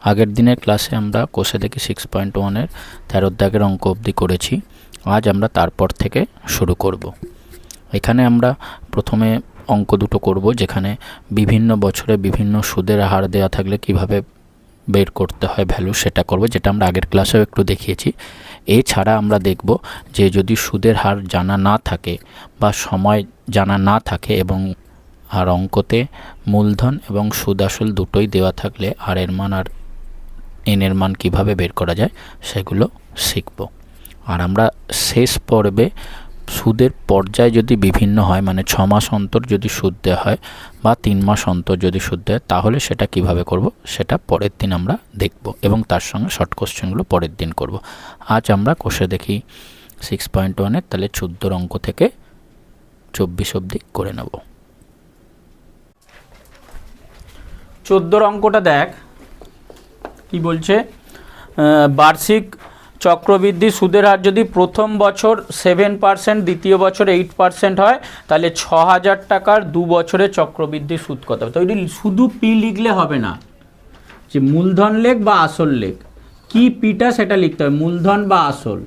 আগের দিনের ক্লাসে আমরা কোষে দেখি 6.1-এর 13 দাগের অঙ্ক অবধি করেছি। আজ আমরা তারপর থেকে শুরু করব। এখানে আমরা প্রথমে অঙ্ক দুটো করব, যেখানে বিভিন্ন বছরে বিভিন্ন সুদের হার দেওয়া থাকলে কিভাবে বের করতে হয় ভ্যালু, সেটা করব, যেটা আমরা আগের ক্লাসেও একটু দেখিয়েছি। এছাড়া আমরা দেখব যে যদি সুদের হার জানা না থাকে বা সময় জানা না থাকে এবং আর অঙ্কতে মূলধন এবং সুদ আসল দুটোই দেওয়া থাকলে আর এর মান আর এন এর মান কীভাবে বের করা যায় সেগুলো শিখব। আর আমরা শেষ পর্বে সুদের পর্যায় যদি বিভিন্ন হয়, মানে 6 মাস অন্তর যদি সুদ দেওয়া হয় বা 3 মাস অন্তর যদি সুদ দেয়, তাহলে সেটা কিভাবে করব সেটা পরের দিন আমরা দেখব এবং তার সঙ্গে শর্ট কোশ্চেনগুলো পরের দিন করব। আজ আমরা কোষে দেখি 6.1-এর তাহলে 14 অঙ্ক থেকে 24 অবধি করে নেব। 14 অঙ্কটা দেখ কি বলছে। বার্ষিক চক্রবৃদ্ধি সুদের হার যদি প্রথম বছর 7%, দ্বিতীয় বছর 8% হয়, তাহলে 6,000 টাকার 2 বছরে চক্রবৃদ্ধি সুদ কত হবে? তো এটি শুধু পি লিখলে হবে না, যে মূলধন লেখ বা আসল লেখ, কি পিটা সেটা লিখতে হবে, মূলধন বা আসল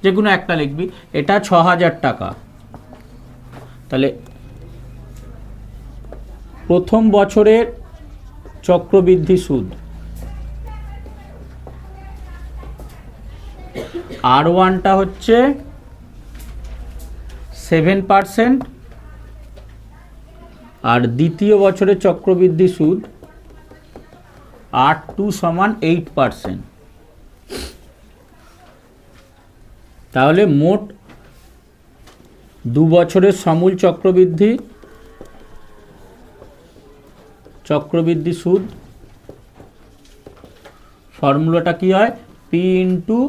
যে কোনো একটা লিখবি। এটা 6,000 টাকা, তাহলে প্রথম বছরের চক্রবৃদ্ধি সুদ R1টা হচ্ছে 7% আর দ্বিতীয় বছরের চক্রবৃদ্ধি সুদ R2 সমান 8%। তাহলে মোট 2 বছরের সমূল চক্রবৃদ্ধি সুদ ফর্মুলাটা কি হয়? P into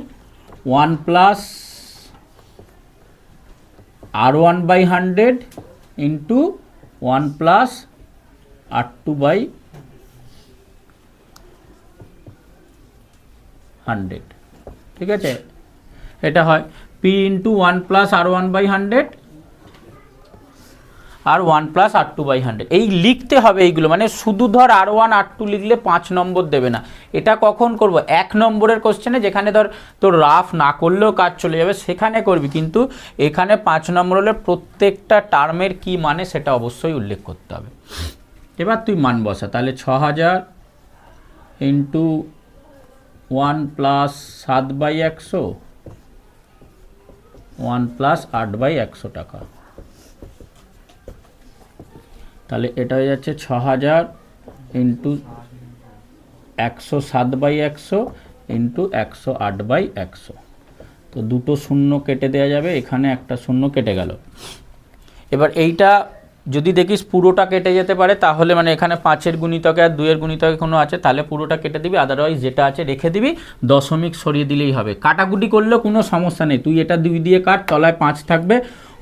1 plus R1 by 100 into 1 plus R2 by 100। ঠিক আছে, এটা হয় P into 1 plus R1 by 100 আর 1 প্লাস R2 বাই 100। এই লিখতে হবে এইগুলো, মানে শুধু ধর R1 R2 লিখলে 5 নম্বর দেবে না। এটা কখন করব? 1 নম্বরের কোশ্চেনে, যেখানে ধর তোর রাফ না করলেও কাজ চলে যাবে, সেখানে করবি। কিন্তু এখানে 5 নম্বর হলে প্রত্যেকটা টার্মের কি মানে সেটা অবশ্যই উল্লেখ করতে হবে। এবার তুই মান বসা, তাহলে 6,000 into 1 plus 7 by 100, 1 plus 8 by 100 টাকা। তাহলে এটা হয়ে যাচ্ছে 6,000 ইন্টু 107 বাই 100 ইন্টু 108 বাই 100। তো দুটো শূন্য কেটে দেওয়া যাবে, এখানে একটা শূন্য কেটে গেল। এবার এইটা যদি দেখিস পুরোটা কেটে যেতে পারে, তাহলে মানে এখানে 5-এর গুণিতকে আর 2-এর গুণিতকে কোনো আছে, তাহলে পুরোটা কেটে দিবি, আদারওয়াইজ যেটা আছে রেখে দিবি, দশমিক সরিয়ে দিলেই হবে। কাটাকুটি করলেও কোনো সমস্যা নেই, তুই এটা 2 দিয়ে কাট, তলায় 5 থাকবে,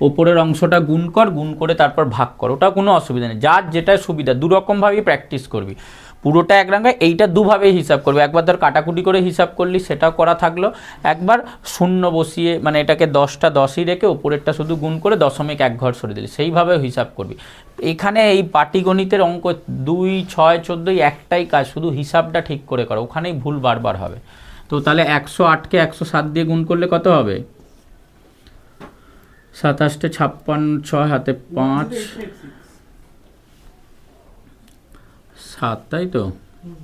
ওপরের অংশটা গুণ কর, গুণ করে তারপর ভাগ কর, ওটা কোনো অসুবিধা নেই। যার যেটা সুবিধা, দুরকমভাবেই প্র্যাকটিস করবি। পুরোটা এক রাঙ্গা, এইটা দুভাবেই হিসাব করবি। একবার ধর কাটাকুটি করে হিসাব করলি, সেটাও করা থাকলো। একবার শূন্য বসিয়ে, মানে এটাকে 10টা 10ই রেখে ওপরেরটা শুধু গুণ করে দশমিক 1 ঘর সরিয়ে দিলি, সেইভাবেও হিসাব করবি। এখানে এই পাটিগণিতের অঙ্ক 2, 6, 14 একটাই কাজ, শুধু হিসাবটা ঠিক করে করা, ওখানেই ভুল বারবার হবে। তো তাহলে 108কে 107 দিয়ে গুণ করলে কত হবে? 27 56, 6 হাতে 5 7, তাই তো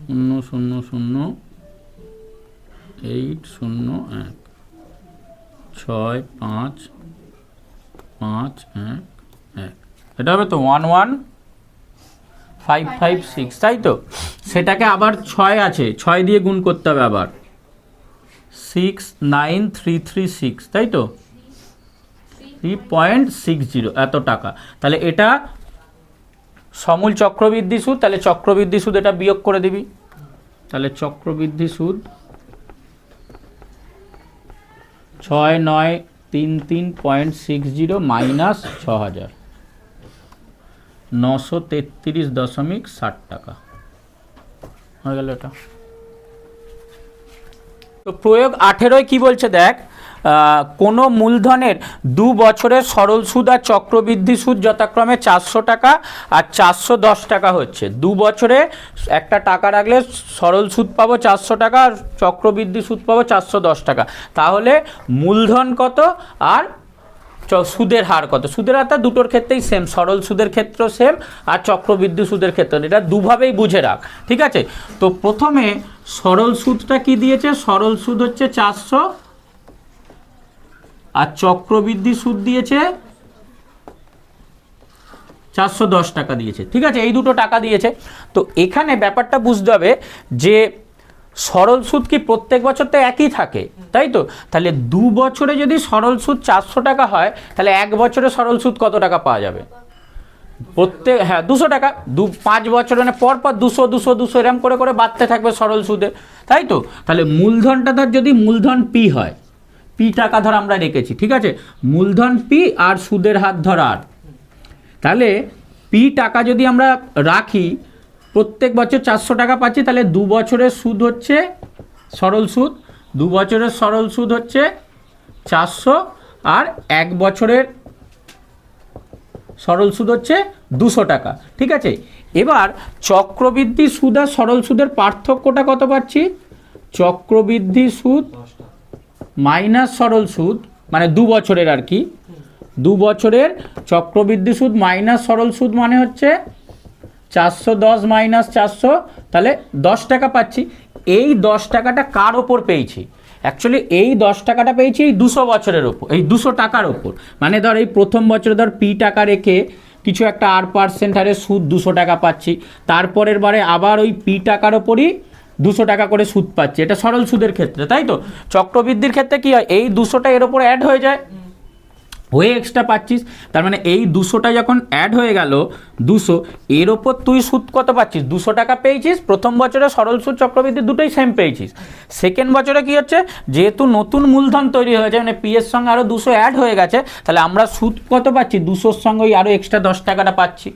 0 0 0 8 0 1 6 5 5 1 1, এটা হবে তো 1 1 5 5 6, তাই তো। সেটাকে আবার 6 আছে, 6 দিয়ে গুণ করতে হবে, আবার 6 9 3 3 6, তাই তো 3.60 এত টাকা। তাহলে এটা সমূল চক্রবৃদ্ধি সুদ, তাহলে চক্রবৃদ্ধি সুদ এটা বিয়োগ করে দিবি। তাহলে চক্রবৃদ্ধি সুদ 6933.60 মাইনাস 6,000, 933.60 টাকা হয়ে গেল এটা। তো প্রয়োগ 18 কি বলছে দেখ, কোনো মূলধনের 2 বছরের সরল সুদ আর চক্রবৃদ্ধি সুদ যথাক্রমে 400 টাকা আর 410 টাকা হচ্ছে। 2 বছরে একটা টাকা রাখলে সরল সুদ পাবো 400 টাকা আর চক্রবৃদ্ধি সুদ পাবো 410 টাকা। তাহলে মূলধন কত আর সুদের হার কত? সুদের হারটা দুটোর ক্ষেত্রেই সেম, সরল সুদের ক্ষেত্রেও সেম আর চক্রবৃদ্ধি সুদের ক্ষেত্রে, এটা দুভাবেই বুঝে রাখ, ঠিক আছে? তো প্রথমে সরল সুদটা কি দিয়েছে? সরল সুদ হচ্ছে 400 আর চক্রবৃদ্ধি সুদ দিয়েছে 410 টাকা দিয়েছে, ঠিক আছে? এই দুটো টাকা দিয়েছে। তো এখানে ব্যাপারটা বুঝতে হবে যে সরল সুদ কি প্রত্যেক বছর তো একই থাকে, তাই তো? তাহলে 2 বছরে যদি সরল সুদ 400 টাকা হয়, তাহলে 1 বছরে সরল সুদ কত টাকা পাওয়া যাবে? প্রত্যেক 200 টাকা। 5 বছর মানে পর 200 200 200 এরম করে করে বাড়তে থাকবে সরল সুদে, তাই তো? তাহলে মূলধনটা ধর যদি মূলধন পি হয়, পি টাকা ধর আমরা রেখেছি, ঠিক আছে? মূলধন পি আর সুদের হার ধর আর, তাহলে পি টাকা যদি আমরা রাখি, প্রত্যেক বছর 400 টাকা পাচ্ছি, তাহলে 2 বছরের সুদ হচ্ছে সরল সুদ, 2 বছরের সরল সুদ হচ্ছে 400 আর 1 বছরের সরল সুদ হচ্ছে 200 টাকা, ঠিক আছে? এবার চক্রবৃদ্ধি সুদ আর সরল সুদের পার্থক্যটা কত পাচ্ছি? চক্রবৃদ্ধি সুদ মাইনাস সরল সুদ, মানে 2 বছরের আর কি, 2 বছরের চক্রবৃদ্ধি সুদ মাইনাস সরল সুদ মানে হচ্ছে 410 মাইনাস 400, তাহলে 10 টাকা পাচ্ছি। এই 10 টাকাটা কার ওপর পেয়েছি? অ্যাকচুয়ালি এই 10 টাকাটা পেয়েছি এই 200 বছরের ওপর, এই 200 টাকার ওপর। মানে ধর এই প্রথম বছরে ধর পি টাকা রেখে কিছু একটা 8% হারে সুদ 200 টাকা পাচ্ছি, তারপরের বারে আবার ওই পি টাকার ওপরই 200 টাকা করে সুদ পাচ্ছি। এটা সরল সুদের ক্ষেত্রে, তাই তো? চক্রবৃদ্ধির ক্ষেত্রে কি হয়? এই 200টা এর ওপর অ্যাড হয়ে যায়, হয়ে এক্সট্রা পাচ্ছিস। তার মানে এই 200টা যখন অ্যাড হয়ে গেল 200, এর ওপর তুই সুদ কত পাচ্ছিস? 200 টাকা পেয়েছিস। প্রথম বছরে সরল সুদ চক্রবৃদ্ধি দুটোই সেম পেয়েছিস। সেকেন্ড বছরে কি হচ্ছে? যেহেতু নতুন মূলধন তৈরি হয়েছে, মানে পি এর সঙ্গে আরও 200 অ্যাড হয়ে গেছে, তাহলে আমরা সুদ কত পাচ্ছি? 200-র সঙ্গে ওই আরও এক্সট্রা 10 টাকাটা পাচ্ছি,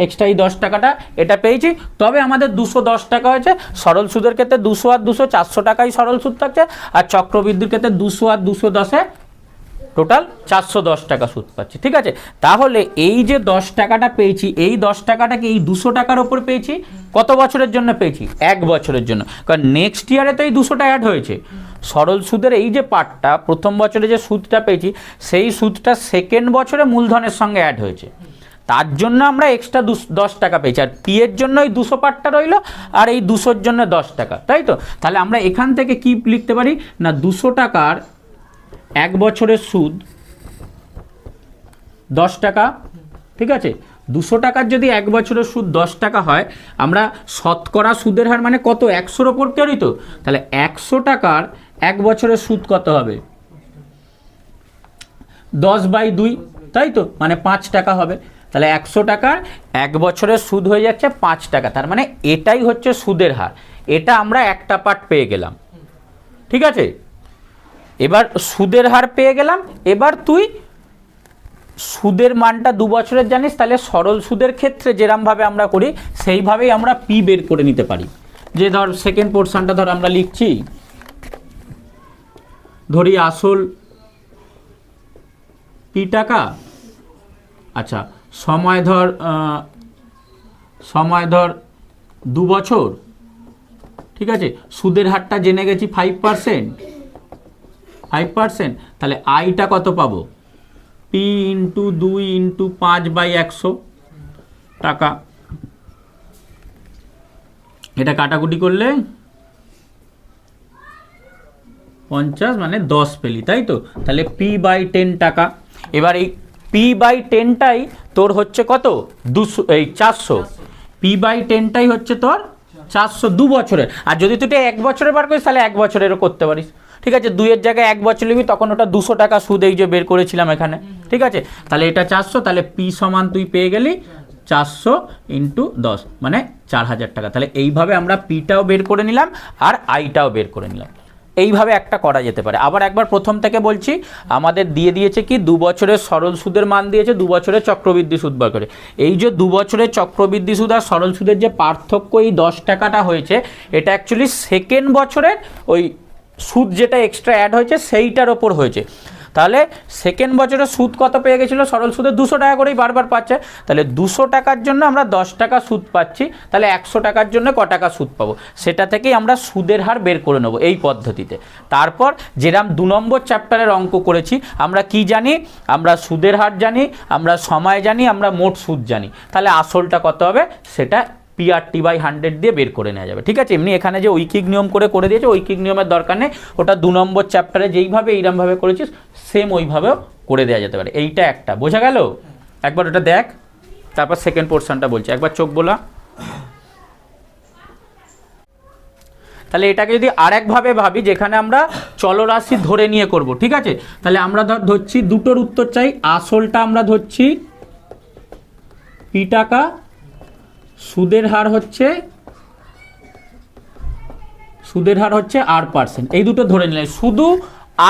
এক্সট্রা এই 10 টাকাটা এটা পেয়েছি। তবে আমাদের 210 টাকা হয়েছে। সরল সুদের ক্ষেত্রে 200 আর 200 400 টাকাই সরল সুদ থাকছে, আর চক্রবৃদ্ধির ক্ষেত্রে 200 আর 210-এ টোটাল 410 টাকা সুদ পাচ্ছি, ঠিক আছে? তাহলে এই যে 10 টাকাটা পেয়েছি, এই 10 টাকাটাকে এই 200 টাকার ওপর পেয়েছি, কত বছরের জন্য পেয়েছি? 1 বছরের জন্য, কারণ নেক্সট ইয়ারে তো এই 200টা অ্যাড হয়েছে। সরল সুদের এই যে পার্টটা, প্রথম বছরে যে সুদটা পেয়েছি, সেই সুদটা সেকেন্ড বছরে মূলধনের সঙ্গে অ্যাড হয়েছে, তার জন্য আমরা এক্সট্রা 10 টাকা পেয়েছি। আর পি এর জন্য এই 200 পার্টটা রইলো, আর এই 200-র জন্য 10 টাকা, তাই তো? তাহলে আমরা এখান থেকে কি লিখতে পারি না, 200 টাকার 1 বছরের সুদ 10 টাকা, ঠিক আছে? 200 টাকার যদি 1 বছরের সুদ 10 টাকা হয়, আমরা শতকরা সুদের হার মানে কত? 100-র ওপর তৈরি তো, তাহলে 100 টাকার 1 বছরের সুদ কত হবে? 10/2, তাই তো? মানে 5 টাকা হবে। তাহলে 100 টাকার 1 বছরের সুদ হয়ে যাচ্ছে 5 টাকা। তার মানে এটাই হচ্ছে সুদের হার। এটা আমরা একটা পার্ট পেয়ে গেলাম, ঠিক আছে? এবার সুদের হার পেয়ে গেলাম। এবার তুই সুদের মানটা 2 বছরের জানিস, তাহলে সরল সুদের ক্ষেত্রে যেরমভাবে আমরা করি সেইভাবেই আমরা পি বের করে নিতে পারি। যে ধর সেকেন্ড পোর্শনটা ধর আমরা লিখছি, ধরি আসল পি টাকা, আচ্ছা সময় ধর 2 বছর, ঠিক আছে? সুদের হারটা জেনে গেছি 5%, তাহলে আইটা কত পাবো? পি ইন্টু 2 ইন্টু 5/100 টাকা। এটা কাটাকুটি করলে 50 মানে 10 পেলি, তাই তো? তাহলে p/10 টাকা। এবার এই p/10টাই তোর হচ্ছে কত? 400। p/10টাই হচ্ছে তোর 400 2 বছরের। আর যদি তুই 1 বছরের বার করিস, তাহলে 1 বছরেরও করতে পারিস, ঠিক আছে? 2-এর জায়গায় 1 বছর নিবি, তখন ওটা 200 টাকা সুদ এই যে বের করেছিলাম এখানে, ঠিক আছে? তাহলে এটা 400, তাহলে পি সমান তুই পেয়ে গেলি 400 ইন্টু 10 মানে 4000 টাকা। তাহলে এইভাবে আমরা পিটাও বের করে নিলাম আর আইটাও বের করে নিলাম। এইভাবে একটা করা যেতে পারে। আবার একবার প্রথম থেকে বলছি, আমাদের দিয়ে দিয়েছে কি 2 বছরের সরল সুদের মান দিয়েছে, 2 বছরের চক্রবৃদ্ধি সুদ বার করে। এই যে 2 বছরের চক্রবৃদ্ধি সুদ আর সরল সুদের যে পার্থক্য এই 10 টাকাটা হয়েছে, এটা অ্যাকচুয়ালি সেকেন্ড বছরের ওই সুদ যেটা এক্সট্রা অ্যাড হয়েছে সেইটার ওপর হয়েছে। তাহলে সেকেন্ড বছরে সুদ কত পেয়ে গেছিলো, সরল সুদে 200 টাকা করেই বারবার পাচ্ছে, তাহলে 200 টাকার জন্য আমরা 10 টাকা সুদ পাচ্ছি, তাহলে 100 টাকার জন্য ক টাকা সুদ পাবো, সেটা থেকেই আমরা সুদের হার বের করে নেবো এই পদ্ধতিতে। তারপর যেরকম 2 নম্বর চ্যাপ্টারের অঙ্ক করেছি, আমরা কি জানি, আমরা সুদের হার জানি, আমরা সময় জানি, আমরা মোট সুদ জানি, তাহলে আসলটা কত হবে সেটা PRT/100 দিয়ে বের করে নেওয়া যাবে। ঠিক আছে, এমনি এখানে যে ঐকিক নিয়ম করে দিয়েছে, ঐকিক নিয়মের দরকার নেই, ওটা 2 নম্বর চ্যাপ্টারে যেইভাবে এইরকমভাবে করেছিস সেম ওইভাবেও করে দেওয়া যেতে পারে। এইটা একটা বোঝা গেল, একবার ওটা দেখ, তারপর সেকেন্ড পোর্শনটা বলছি, একবার চোখ বোলা। তাহলে এটাকে যদি আরেকভাবে ভাবি, যেখানে আমরা চলরাশি ধরে নিয়ে করব, ঠিক আছে, তাহলে আমরা ধরছি দুটোর উত্তর চাই, আসলটা আমরা ধরছি P টাকা, সুদের হার হচ্ছে R%, এই দুটো ধরে নিলে, শুধু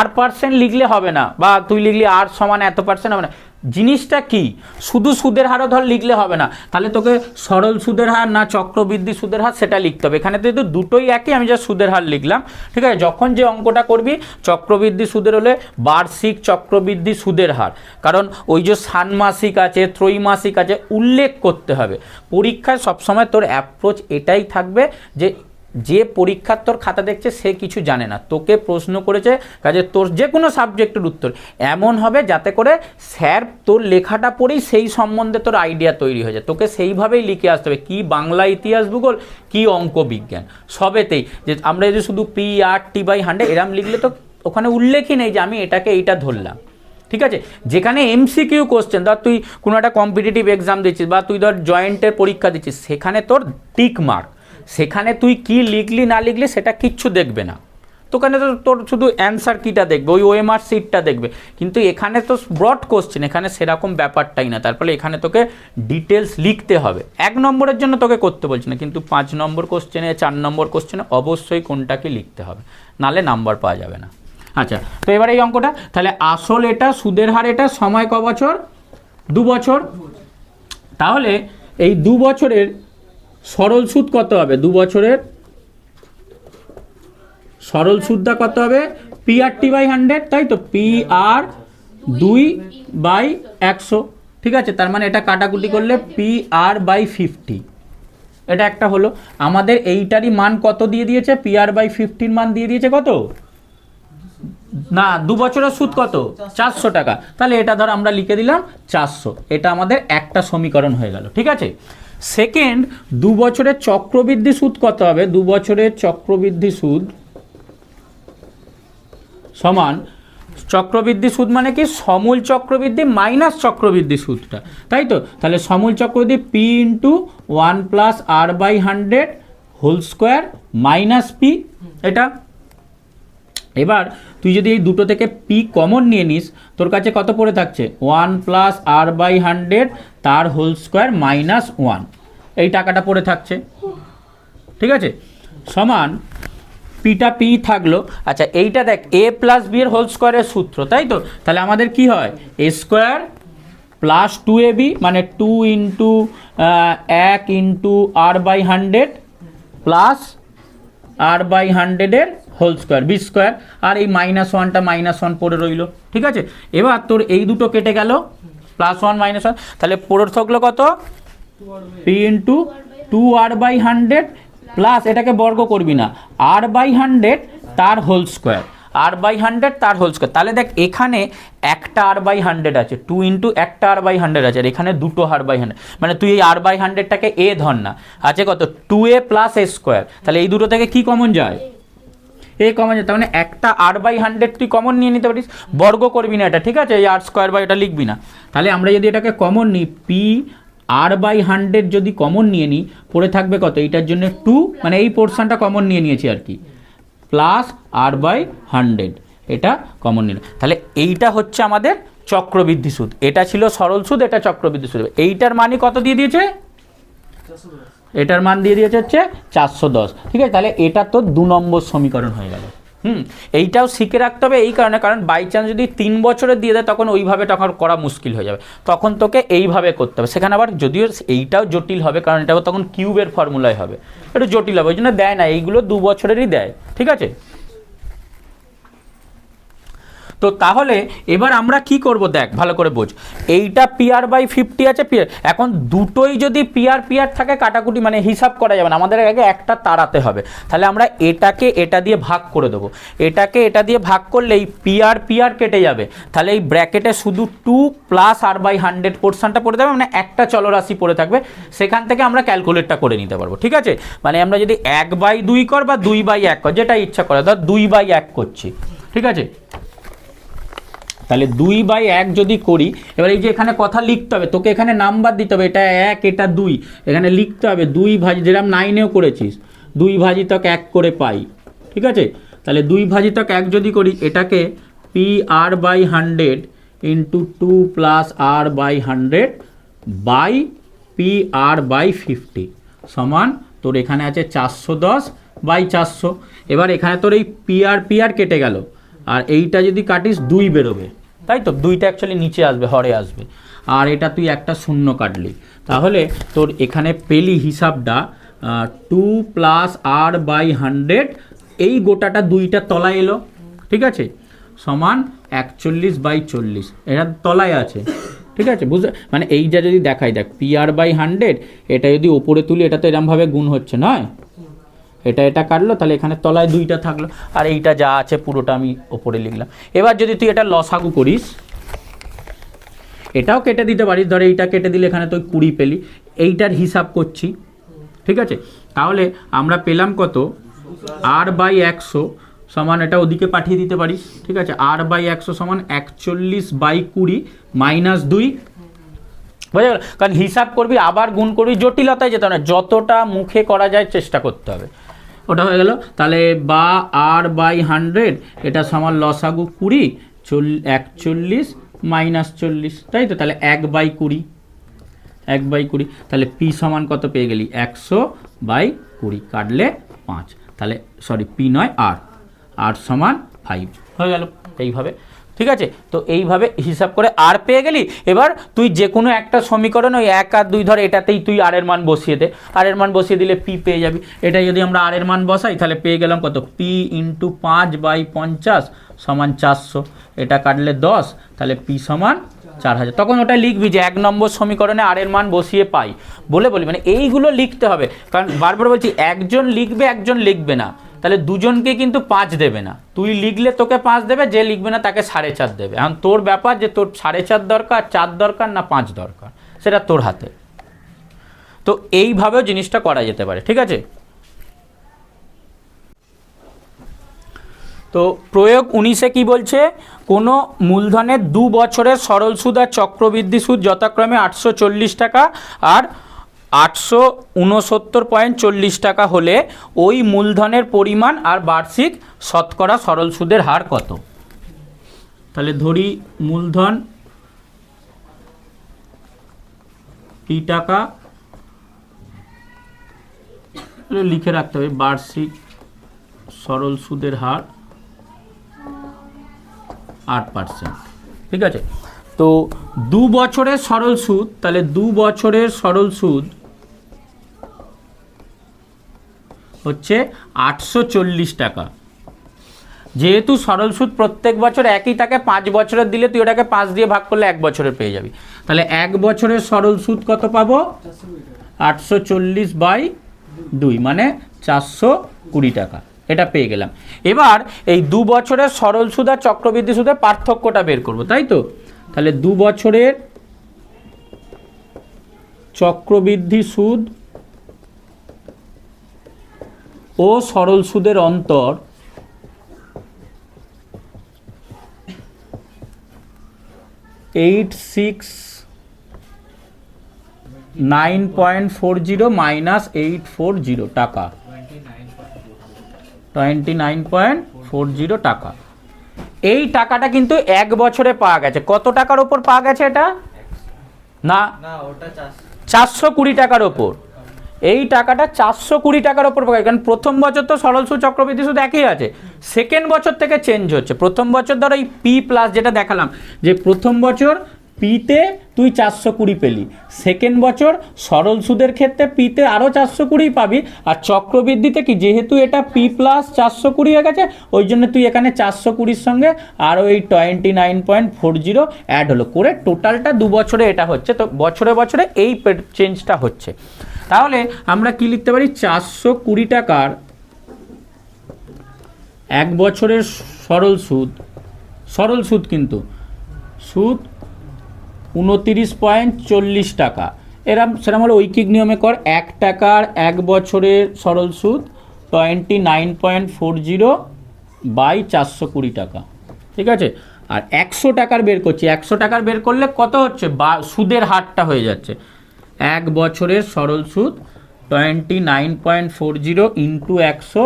R% লিখলে হবে না, বা তুই লিখলি R সমান এত পার্সেন্ট হবে না, জিনিসটা কি, শুধু সুদের হারও ধর লিখলে হবে না, তাহলে তোকে সরল সুদের হার না চক্রবৃদ্ধি সুদের হার সেটা লিখতে হবে। এখানে তো দুটোই একই, আমি যা সুদের হার লিখলাম, ঠিক আছে। যখন যে অঙ্কটা করবি চক্রবৃদ্ধি সুদের হলে বার্ষিক চক্রবৃদ্ধি সুদের হার, কারণ ওই যে ষান্মাসিক আছে, ত্রৈমাসিক আছে, উল্লেখ করতে হবে। পরীক্ষায় সবসময় তোর অ্যাপ্রোচ এটাই থাকবে যে পরীক্ষার তোর খাতা দেখছে সে কিছু জানে না, তোকে প্রশ্ন করেছে, কাজে তোর যে কোনো সাবজেক্টের উত্তর এমন হবে যাতে করে স্যার তোর লেখাটা পড়েই সেই সম্বন্ধে তোর আইডিয়া তৈরি হয়ে যায়, তোকে সেইভাবেই লিখে আসতে হবে, কি বাংলা, ইতিহাস, ভূগোল, কি অঙ্ক, বিজ্ঞান, সবেতেই। যে আমরা যদি শুধু PRT/100 এরম লিখলে তো ওখানে উল্লেখই নেই যে আমি এটাকে এইটা ধরলাম। ঠিক আছে, যেখানে MCQ কোশ্চেন, ধর তুই কোনো একটা কম্পিটিটিভ এক্সাম দিচ্ছিস, বা তুই ধর জয়েন্টের পরীক্ষা দিচ্ছিস, সেখানে তোর টিক মার্ক, সেখানে তুই কি লিখলি না লিখলি সেটা কিচ্ছু দেখবে না, তোখানে তো তোর শুধু অ্যান্সার কিটা দেখবে, ওই OMR শিটটা দেখবে। কিন্তু এখানে তো ব্রড কোশ্চেন, এখানে সেরকম ব্যাপারটাই না, তারপরে এখানে তোকে ডিটেলস লিখতে হবে। 1 নম্বরের জন্য তোকে করতে বলছি না, কিন্তু 5 নম্বর কোশ্চেনে, 4 নম্বর কোশ্চেনে অবশ্যই কোনটাকে লিখতে হবে, নালে নাম্বার পাওয়া যাবে না। আচ্ছা, তো এবার এই অঙ্কটা, তাহলে আসল এটা, সুদের হার এটা, সময় ক বছর, 2 বছর। তাহলে এই 2 বছরের সরল সুদ কত হবে, 2 বছরের সরল সুদটা কত হবে, PRT/100, তাই তো, PR/2/100, ঠিক আছে। তার মানে এটা কাটাকুটি করলে PR/50, এটা একটা হলো। আমাদের এইটারই মান কত দিয়ে দিয়েছে, PR/50 মান দিয়ে দিয়েছে কত না, 2 বছরের সুদ কত, 400 টাকা, তাহলে এটা ধর আমরা লিখে দিলাম 400, এটা আমাদের একটা সমীকরণ হয়ে গেল। ঠিক আছে, সেকেন্ড, 2 বছরের চক্রবৃদ্ধি সুদ কত হবে, 2 বছরের চক্রবৃদ্ধি সুদ সমান, চক্রবৃদ্ধি সুদ মানে কি, সমূল চক্রবৃদ্ধি মাইনাস চক্রবৃদ্ধি সুদটা, তাই তো। তাহলে সমূল চক্রবৃদ্ধি P × 1 + R/100 whole square minus P, এটা। এবার তুই যদি এই দুটো থেকে P কমন নিয়ে নিস, তোর কাছে কত পড়ে থাকছে, 1 + R/100 তার হোল স্কোয়ার মাইনাস 1, এই টাকাটা পড়ে থাকছে, ঠিক আছে, সমান পিটা P থাকলো। আচ্ছা, এইটা দেখ A + B এর হোল স্কোয়ারের সূত্র, তাই তো। তাহলে আমাদের কি হয়, A² + 2AB, মানে 2 × 1 × R/100 প্লাস R/100 এর হোল স্কোয়ার B², আর এই -1টা -1 পড়ে রইল, ঠিক আছে। এবার তোর এই দুটো কেটে গেল, +1 -1, তাহলে পড়ে থাকলো কত, P × 2R/100 প্লাস, এটাকে বর্গ করবি না, R/100 তার হোল স্কোয়ার, R/100 তার হোল স্কোয়ার। তাহলে দেখ এখানে একটা R/100 আছে, 2 × একটা R/100 আছে, আর এখানে দুটো R/100, মানে তুই এই R/100টাকে A ধর না, আছে কত, 2A + A², তাহলে এই দুটো থেকে কি কমন যায়, A কমন যায়, তার মানে একটা R/100 তুই কমন নিয়ে নিতে পারিস, বর্গ করবি না এটা, ঠিক আছে, এই R² বা এটা লিখবি না। তাহলে আমরা যদি এটাকে কমন নিই, P R/100 যদি কমন নিয়ে নিই, পড়ে থাকবে কত, এইটার জন্য 2, মানে এই পোর্শনটা কমন নিয়ে নিয়েছি আর কি, প্লাস R/100, এটা কমন নিল। তাহলে এইটা হচ্ছে আমাদের চক্রবৃদ্ধি সুদ, এটা ছিল সরল সুদ, এটা চক্রবৃদ্ধি সুদ। এইটার মানই কত দিয়ে দিয়েছে, এটার মান দিয়ে দিয়েছে হচ্ছে 410, ঠিক আছে। তাহলে এটা তো 2 নম্বর সমীকরণ হয়ে গেল। এইটাও শিখে রাখতে হবে এই কারণে, কারণ বাই চান্স যদি 3 বছরের দিয়ে দেয় তখন ওইভাবে তখন করা মুশকিল হয়ে যাবে, তখন তোকে এইভাবে করতে হবে। সেখানে আবার যদিও এইটাও জটিল হবে, কারণ এটা তখন কিউবের ফর্মুলায় হবে, একটু জটিল হবে, ওই জন্য দেয় না, এইগুলো 2 বছরেরই দেয়, ঠিক আছে। তো তাহলে এবার আমরা কি করব দেখ ভালো করে বোঝ, এইটা PR/50 আছে PR, এখন দুটোই যদি PR থাকে কাটাকুটি মানে হিসাব করা যাবে না, আমাদের আগে একটা তাড়াতে হবে। তাহলে আমরা এটাকে এটা দিয়ে ভাগ করে দেবো, এটাকে এটা দিয়ে ভাগ করলে এই PR কেটে যাবে, তাহলে এই ব্র্যাকেটে শুধু 2 + R/100 পোর্শনটা পড়ে যাবে, মানে একটা চলরাশি পড়ে থাকবে, সেখান থেকে আমরা ক্যালকুলেটটা করে নিতে পারবো। ঠিক আছে, মানে আমরা যদি 1/2 কর বা 2/1 কর, যেটা ইচ্ছা করে, ধর 2/1 করছি, ঠিক আছে, তাহলে 2/1 যদি করি, এবার এই যে এখানে কথা লিখতে হবে, তোকে এখানে নাম্বার দিতে হবে, এটা 1 এটা 2, এখানে লিখতে হবে 2 ভাজি, যেরকম 9এও করেছিস 2/1 করে পাই। ঠিক আছে, তাহলে 2/1 যদি করি, এটাকে PR/100 into 2 + R/100 by PR/50 সমান তোর এখানে আছে 410/400। এবার এখানে তোর এই PR কেটে গেল, আর এইটা যদি কাটিস 2 বেরোবে, তাই তো, 2টা অ্যাকচুয়ালি নিচে আসবে, হরে আসবে, আর এটা তুই একটা শূন্য কাটলি, তাহলে তোর এখানে পেলি হিসাবটা 2 + R/100, এই গোটাটা 2টা তলায় এলো, ঠিক আছে, সমান 41/40, এটা তলায় আছে। ঠিক আছে, বুঝতে মানে এইটা যদি দেখাই, দেখ PR/100, এটা যদি ওপরে তুলি, এটা তো এরমভাবে গুণ হচ্ছে নয়, এটা কাটলো, তাহলে এখানে তলায় 2টা থাকলো, আর এইটা যা আছে পুরোটা আমি ওপরে লিখলাম। এবার যদি তুই এটা লসাগু করিস, এটাও কেটে দিতে পারিস, ধর এইটা কেটে দিলে এখানে তুই 20 পেলি, এইটার হিসাব করছি। ঠিক আছে, তাহলে আমরা পেলাম কত, R/100 সমান, এটা ওদিকে পাঠিয়ে দিতে পারিস। ঠিক আছে, R/100 সমান 41/20 - 2, বুঝা গেল, কারণ হিসাব করবি আবার গুণ করবি, জটিলতায় যেতে হবে না, যতটা মুখে করা যায় চেষ্টা করতে হবে। ওটা হয়ে গেল, তাহলে বা R/100 এটা সমান লসাগু 20, 41 - 40, তাই তো, তাহলে 1/20, তাহলে P সমান কত পেয়ে গেলি, 100/20, কাটলে 5, তাহলে সরি P নয় R সমান 5 হয়ে গেল এইভাবে। ঠিক আছে, তো এইভাবে হিসাব করে আর পেয়ে গেলি। এবার তুই যে কোনো একটা সমীকরণ ওই 1 আর 2 ধর, এটাতেই তুই আর এর মান বসিয়ে দে, আর এর মান বসিয়ে দিলে P পেয়ে যাবি। এটা যদি আমরা আর এর মান বসাই, তাহলে পেয়ে গেলাম কত, P × 5/50 সমান 400, এটা কাটলে 10, তাহলে P সমান 4000। তখন ওটা লিখবি যে 1 নম্বর সমীকরণে আর এর মান বসিয়ে পাই বলে বলি, মানে এইগুলো লিখতে হবে, কারণ বারবার বলছি একজন লিখবে একজন লিখবে না, তাহলে দুজনকে কিন্তু 5 দেবে না, তুই লিখলে তোকে 5 দেবে, যে লিখবে না তাকে 4.5 দেবে। এখন তোর ব্যাপার যে তোর 4.5 দরকার, 4 দরকার না 5 দরকার, সেটা তোর হাতে। তো এইভাবেও জিনিসটা করা যেতে পারে। ঠিক আছে, তো প্রয়োগ 19-এ কি বলছে, কোনো মূলধনের 2 বছরের সরল সুদ আর চক্রবৃদ্ধি সুদ যথাক্রমে 840 টাকা আর 869.40 টাকা হলে ওই মূলধনের পরিমাণ আর বার্ষিক শতকরা সরল সুদের হার কত। তাহলে ধরি মূলধন P টাকা, লিখে রাখতে হবে বার্ষিক সরল সুদের হার 8%। ঠিক আছে, তো 2 বছরের সরল সুদ, তাহলে 2 বছরের সরল সুদ হচ্ছে 840 টাকা। যেহেতু সরল সুদ প্রত্যেক বছর একই থাকে, 5 বছরের দিলে তুই ওটাকে 5 দিয়ে ভাগ করলে 1 বছরের পেয়ে যাবি। তাহলে 1 বছরের সরল সুদ কত পাবো, 840/2 মানে 420 টাকা, এটা পেয়ে গেলাম। এবার এই 2 বছরের সরল সুদ আর চক্রবৃদ্ধি সুদের পার্থক্যটা বের করব, তাই তো। তাহলে 2 বছরের চক্রবৃদ্ধি সুদ ও সরল সুদের অন্তর $869.40 মাইনাস 840 টাকা, 29.40 টাকা। এই টাকাটা কিন্তু 1 বছরে পাওয়া গেছে। কত টাকার ওপর পাওয়া গেছে এটা, না 420 টাকার ওপর। এই টাকাটা 420 টাকার ওপর পাওয়া, কারণ প্রথম বছর তো সরল সুদ চক্রবৃদ্ধি সুদ একই আছে, সেকেন্ড বছর থেকে চেঞ্জ হচ্ছে। প্রথম বছর ধরো এই P প্লাস যেটা দেখালাম, যে প্রথম বছর পিতে তুই 420 পেলি, সেকেন্ড বছর সরল সুদের ক্ষেত্রে পিতে আরও 420 পাবি, আর চক্রবৃদ্ধিতে কি যেহেতু এটা পি প্লাস 420 হয়ে গেছে ওই জন্য তুই এখানে 420 সঙ্গে আরও এই 29.40 অ্যাড হলো করে টোটালটা 2 বছরে এটা হচ্ছে। তো বছরে বছরে এই চেঞ্জটা হচ্ছে। তাহলে আমরা কি লিখতে পারি, 420 টাকার 1 বছরের সরল সুদ কিন্তু সুদ 29.40 টাকা। সেরকম হলো ঐকিক নিয়মে কর, 1 টাকার 1 বছরের সরল সুদ 29.40 বাই 420 টাকা, ঠিক আছে। আর 100 টাকার বের করছি, 100 টাকার বের করলে কত হচ্ছে, সুদের হারটা হয়ে যাচ্ছে 1 বছরের সরল সুদ 29.40 ইন্টু 100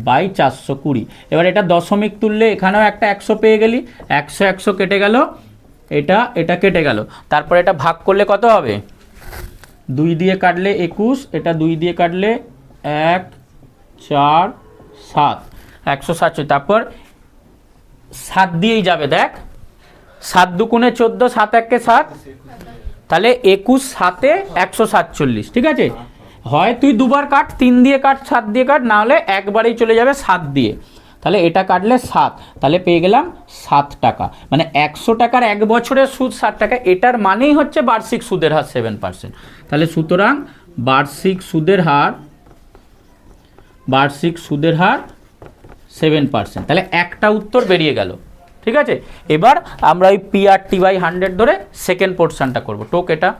বাই 420। এবার এটা দশমিক তুললে এখানেও একটা 100 পেয়ে গেলি, 100 কেটে গেল, এটা কেটে গেল, তারপর এটা ভাগ করলে কত হবে, 2 দিয়ে কাটলে 21, এটা 2 দিয়ে কাটলে 1 4 7 147, তারপর 7 দিয়েই যাবে, দেখ 7 দুগুণে 14, 7 একে 7, তাহলে 21 7 147, ঠিক আছে। হয় তুই দুবার কাট, 3 দিয়ে কাট, 7 দিয়ে কাট, না হলে একবারেই চলে যাবে 7 দিয়ে, তাহলে এটা কাটলে 7, তাহলে পেয়ে গেলাম 7 টাকা। মানে 100 টাকার 1 বছরের সুদ 7 টাকা, এটার মানেই হচ্ছে বার্ষিক সুদের হার 7%। তাহলে সুতরাং বার্ষিক সুদের হার 7%। তাহলে একটা উত্তর বেরিয়ে গেল, ঠিক আছে। এবার আমরা ওই PRT/100 ধরে সেকেন্ড পোর্শনটা করব, টোক এটা।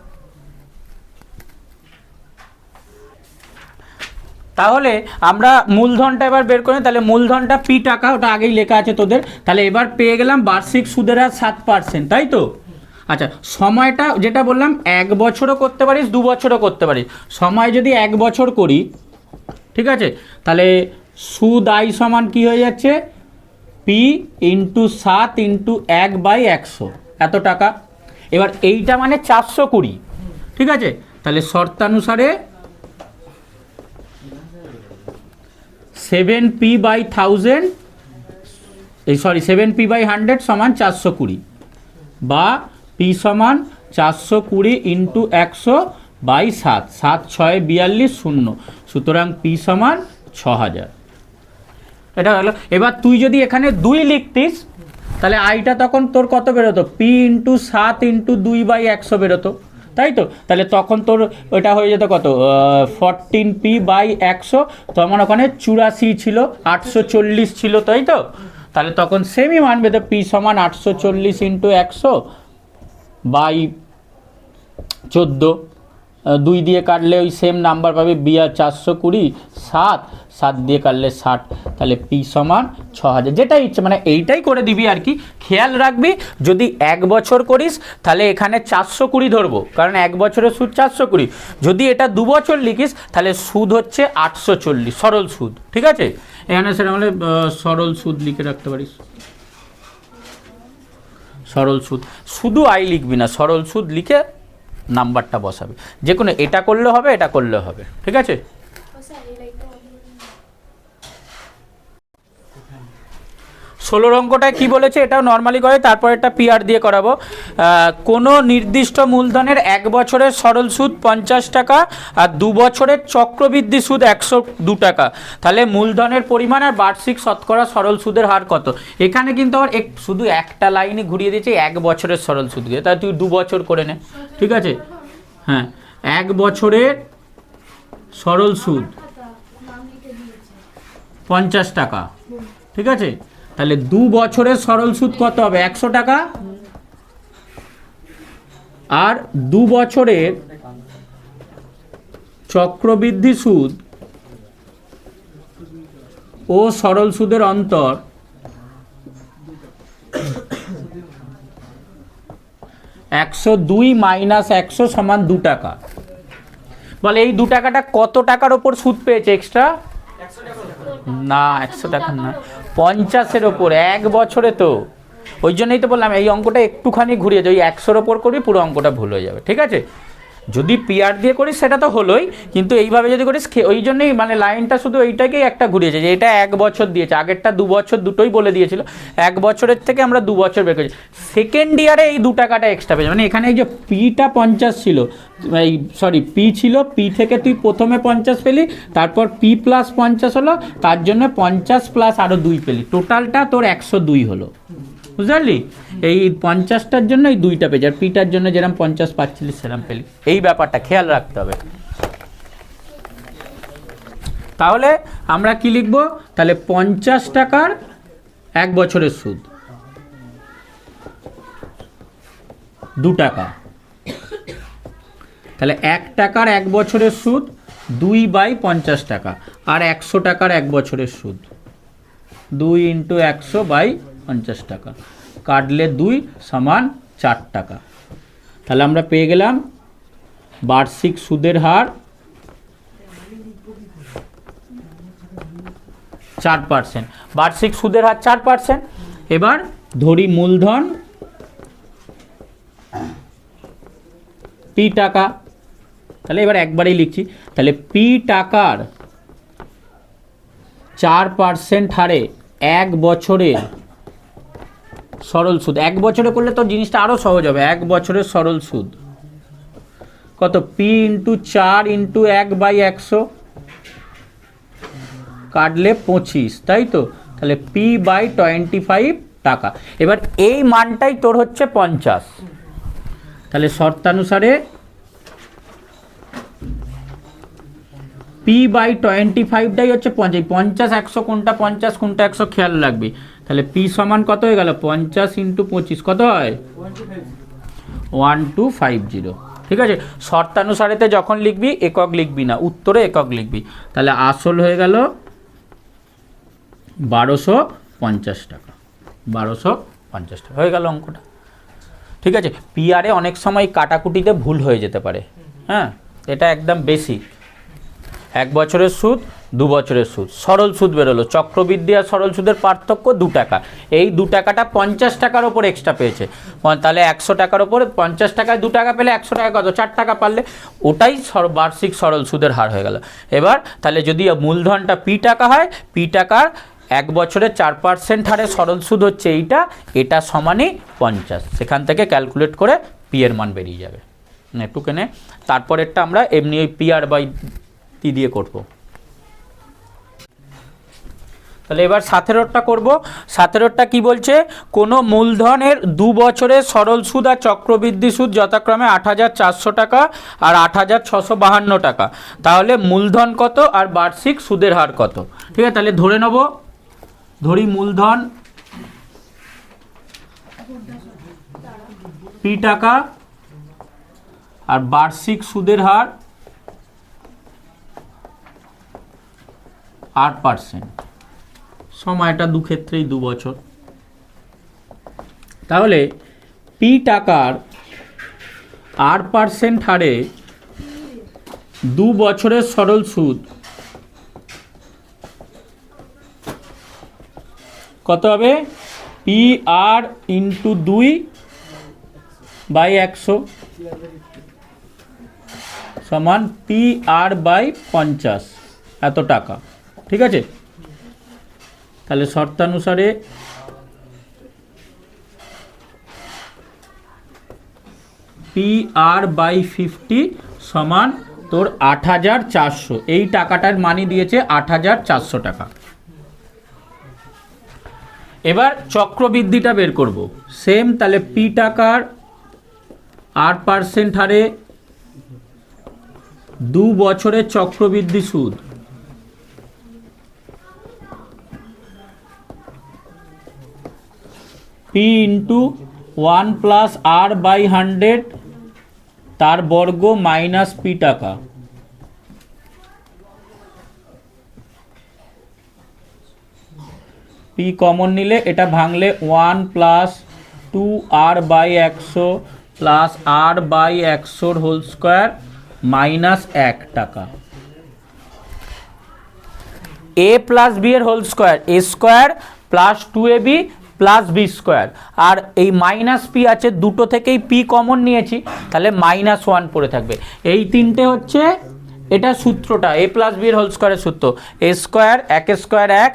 তাহলে আমরা মূলধনটা এবার বের করি, তাহলে মূলধনটা পি টাকা, ওটা আগেই লেখা আছে তোদের। তাহলে এবার পেয়ে গেলাম বার্ষিক সুদের হার 7%, তাই তো। আচ্ছা, সময়টা যেটা বললাম 1 বছরও করতে পারিস, 2 বছরও করতে পারিস। সময় যদি 1 বছর করি, ঠিক আছে, তাহলে সুদ আই সমান কি হয়ে যাচ্ছে, পি ইন্টু 7 ইন্টু 1/100, এত টাকা। এবার এইটা মানে 420, ঠিক আছে। তাহলে শর্তানুসারে 7p/100 সমান 420, বা পি সমান 420 ইন্টু 100/7, 7 6 42 0, সুতরাং পি সমান 6000। এটা হলো। এবার তুই যদি এখানে 2 লিখতিস তাহলে আইটা তখন তোর কত বেরোতো, পি ইন্টু 7 ইন্টু 2/100 বেরোতো, তাই তো। তাহলে তখন তোর ওটা হয়ে যেত কত, 14p/100, তো আমার ওখানে 84 ছিল, 840 ছিল, তাই তো। তাহলে তখন সেমই মান বেরোতো, পি সমান 840 ইন্টু 100/14, 2 দিয়ে কাটলে ওই সেম নাম্বার পাবে, বিয়া 420, 7 দিয়ে কাটলে 60, তাহলে পি সমান 6000। যেটা ইচ্ছে মানে এইটাই করে দিবি আর কি। খেয়াল রাখবি যদি 1 বছর করিস তাহলে এখানে 420 ধরবো, কারণ 1 বছরের সুদ 420। যদি এটা 2 বছর লিখিস তাহলে সুদ হচ্ছে 840, সরল সুদ, ঠিক আছে। এখানে সেটা হলে সরল সুদ লিখে রাখতে পারিস, সরল সুদ। শুধু আই লিখবি না, সরল সুদ লিখে নাম্বারটা বসাবে, যে কোনো এটা করলে হবে, এটা করলে হবে, ঠিক আছে। 16 অঙ্কটায় কি বলেছে, এটাও নর্মালি করে, তারপর এটা পিআর দিয়ে করাবো। কোনো নির্দিষ্ট মূলধনের 1 বছরের সরল সুদ 50 টাকা আর 2 বছরের চক্রবৃদ্ধি সুদ 102 টাকা। তাহলে মূলধনের পরিমাণ আর বার্ষিক শতকরা সরল সুদের হার কত। এখানে কিন্তু আবার শুধু একটা লাইনই ঘুরিয়ে দিয়েছে 1 বছরের সরল সুদ দিয়ে, তাই তুই 2 বছর করে নে, ঠিক আছে। হ্যাঁ, 1 বছরের সরল সুদ 50 টাকা, ঠিক আছে। তাহলে 2 বছরের সরল সুদ কত হবে, 100 টাকা। আর 2 বছরের চক্রবৃদ্ধি সুদ ও সরল সুদের অন্তর 102 মাইনাস 100 সমান 2 টাকা। বলে এই 2 টাকাটা কত টাকার ওপর সুদ পেয়েছে এক্সট্রা, না 100 টাকা না, 50-এর ওপর 1 বছরে। তো ওই জন্যই তো বললাম এই অঙ্কটা একটুখানি ঘুরিয়ে যাই, 100-র ওপর করবি পুরো অঙ্কটা ভুল হয়ে যাবে, ঠিক আছে। যদি পিআর দিয়ে করিস সেটা তো হলোই, কিন্তু এইভাবে যদি করিস ওই জন্যই মানে লাইনটা শুধু এইটাকেই একটা ঘুরিয়েছে যে এটা 1 বছর দিয়েছে, আগেরটা 2 বছর দুটোই বলে দিয়েছিল, 1 বছরের থেকে আমরা 2 বছর বের করেছি। সেকেন্ড ইয়ারে এই 2 টাকাটা এক্সট্রা পেয়েছে, মানে এখানে এই যে পিটা 50 ছিল, এই সরি পি ছিল, পি থেকে তুই প্রথমে 50 পেলি, তারপর পি প্লাস 50 হলো, তার জন্য 50 প্লাস আরও 2 পেলি, টোটালটা তোর 102 হলো, বুঝতে পারলি? এই 50টার জন্য এই 2টা পেয়েছি, আর পিটার জন্য যেরকম 50 পাচ্ছিলিস সেরকম পেলি, এই ব্যাপারটা খেয়াল রাখতে হবে। তাহলে আমরা কি লিখবো? তাহলে 50 টাকার 1 বছরের সুদ 2 টাকা, তাহলে 1 টাকার 1 বছরের সুদ 2/50 টাকা, আর 100 টাকার 1 বছরের সুদ 2 × 100/50 টাকা, কাটলে 2 সমান 4 টাকা। তাহলে আমরা পেয়ে গেলাম বার্ষিক সুদের হার 4%, বার্ষিক সুদের হার 4%। এবার ধরি মূলধন পি টাকা, তাহলে এবার একবারেই লিখছি, তাহলে পি টাকার 4% হারে 1 বছরের সরল সুদ, 1 বছরে করলে তো জিনিসটা আরও সহজ হবে, 1 বছরের সরল সুদ কত? পি × 4 × 1/100, কাটলে 25, তাই তো? তাহলে p/25 টাকা। এবার এই মানটাই তোর হচ্ছে 50, তাহলে শর্তানুসারে p/25টাই হচ্ছে 50, 50 100 কোনটা 50 কোনটা 100 খেয়াল রাখবি। তাহলে p সমান কত হয়ে গেল? 50 × 25 কত হয়? 1250। ঠিক আছে, শর্তানুসারেতে যখন লিখবি একক লিখবি না, উত্তরে একক লিখবি। তাহলে আসল হয়ে গেল 1250 টাকা, 1250 টাকা হয়ে গেল অঙ্কটা। ঠিক আছে, পিআরে অনেক সময় কাটাকুটিতে ভুল হয়ে যেতে পারে, হ্যাঁ, এটা একদম বেসিক। 1 বছরের সুদ, 2 বছরের সুদ, সরল সুদ বেরোলো, চক্রবৃদ্ধি আর সরল সুদের পার্থক্য 2 টাকা, এই 2 টাকাটা 50 টাকার ওপর এক্সট্রা পেয়েছে, তাহলে 100 টাকার ওপর 50 টাকায় 2 টাকা পেলে 100 টাকা কত? 4 টাকা পারলে ওটাই বার্ষিক সরল সুদের হার হয়ে গেল। এবার তাহলে যদি মূলধনটা পি টাকা হয়, পি টাকার 1 বছরে 4% হারে সরল সুদ হচ্ছে এইটা, এটা সমানই 50, সেখান থেকে ক্যালকুলেট করে পি এর মান বেরিয়ে যাবে। একটু কেনে তারপরেরটা আমরা এমনি ওই PR/T দিয়ে করব। তাহলে এবার 17টা করব। 17টা কি বলছে? কোনো মূলধনের 2 বছরের সরল সুদ আর চক্রবৃদ্ধি সুদ যথাক্রমে 8,400 টাকা আর 8,652 টাকা, তাহলে মূলধন কত আর বার্ষিক সুদের হার কত? ঠিক আছে, তাহলে ধরে নেব, ধরি মূলধন পি টাকা আর বার্ষিক সুদের হার 8%, সময়টা দু ক্ষেত্রেই 2 বছর। তাহলে পি টাকার 8% হারে 2 বছরের সরল সুদ কত হবে? PR × 2/100 সমান PR/50 এত টাকা। ঠিক আছে, তাহলে শর্তানুসারে PR/50 সমান তোর 8,400, এই টাকাটার মানই দিয়েছে 8,400 টাকা। এবার চক্রবৃদ্ধিটা বের করব, সেম, তাহলে পি টাকার 8% হারে 2 বছরের চক্রবৃদ্ধি সুদ P × 1 + R/100 তার বর্গ মাইনাস পি টাকা, পি কমন নিলে এটা ভাঙলে 1 + 2R/100 + R/100 whole square minus 1 টাকা, A + B এর whole square A² + 2AB plus B square, আর এই মাইনাস পি আছে, দুটো থেকেই পি কমন নিয়েছি, তাহলে -1 পড়ে থাকবে। এই তিনটে হচ্ছে এটা সূত্রটা, এ প্লাস বি এর হোল স্কোয়ারের সূত্র, এ স্কোয়ার 1 স্কোয়ার 1,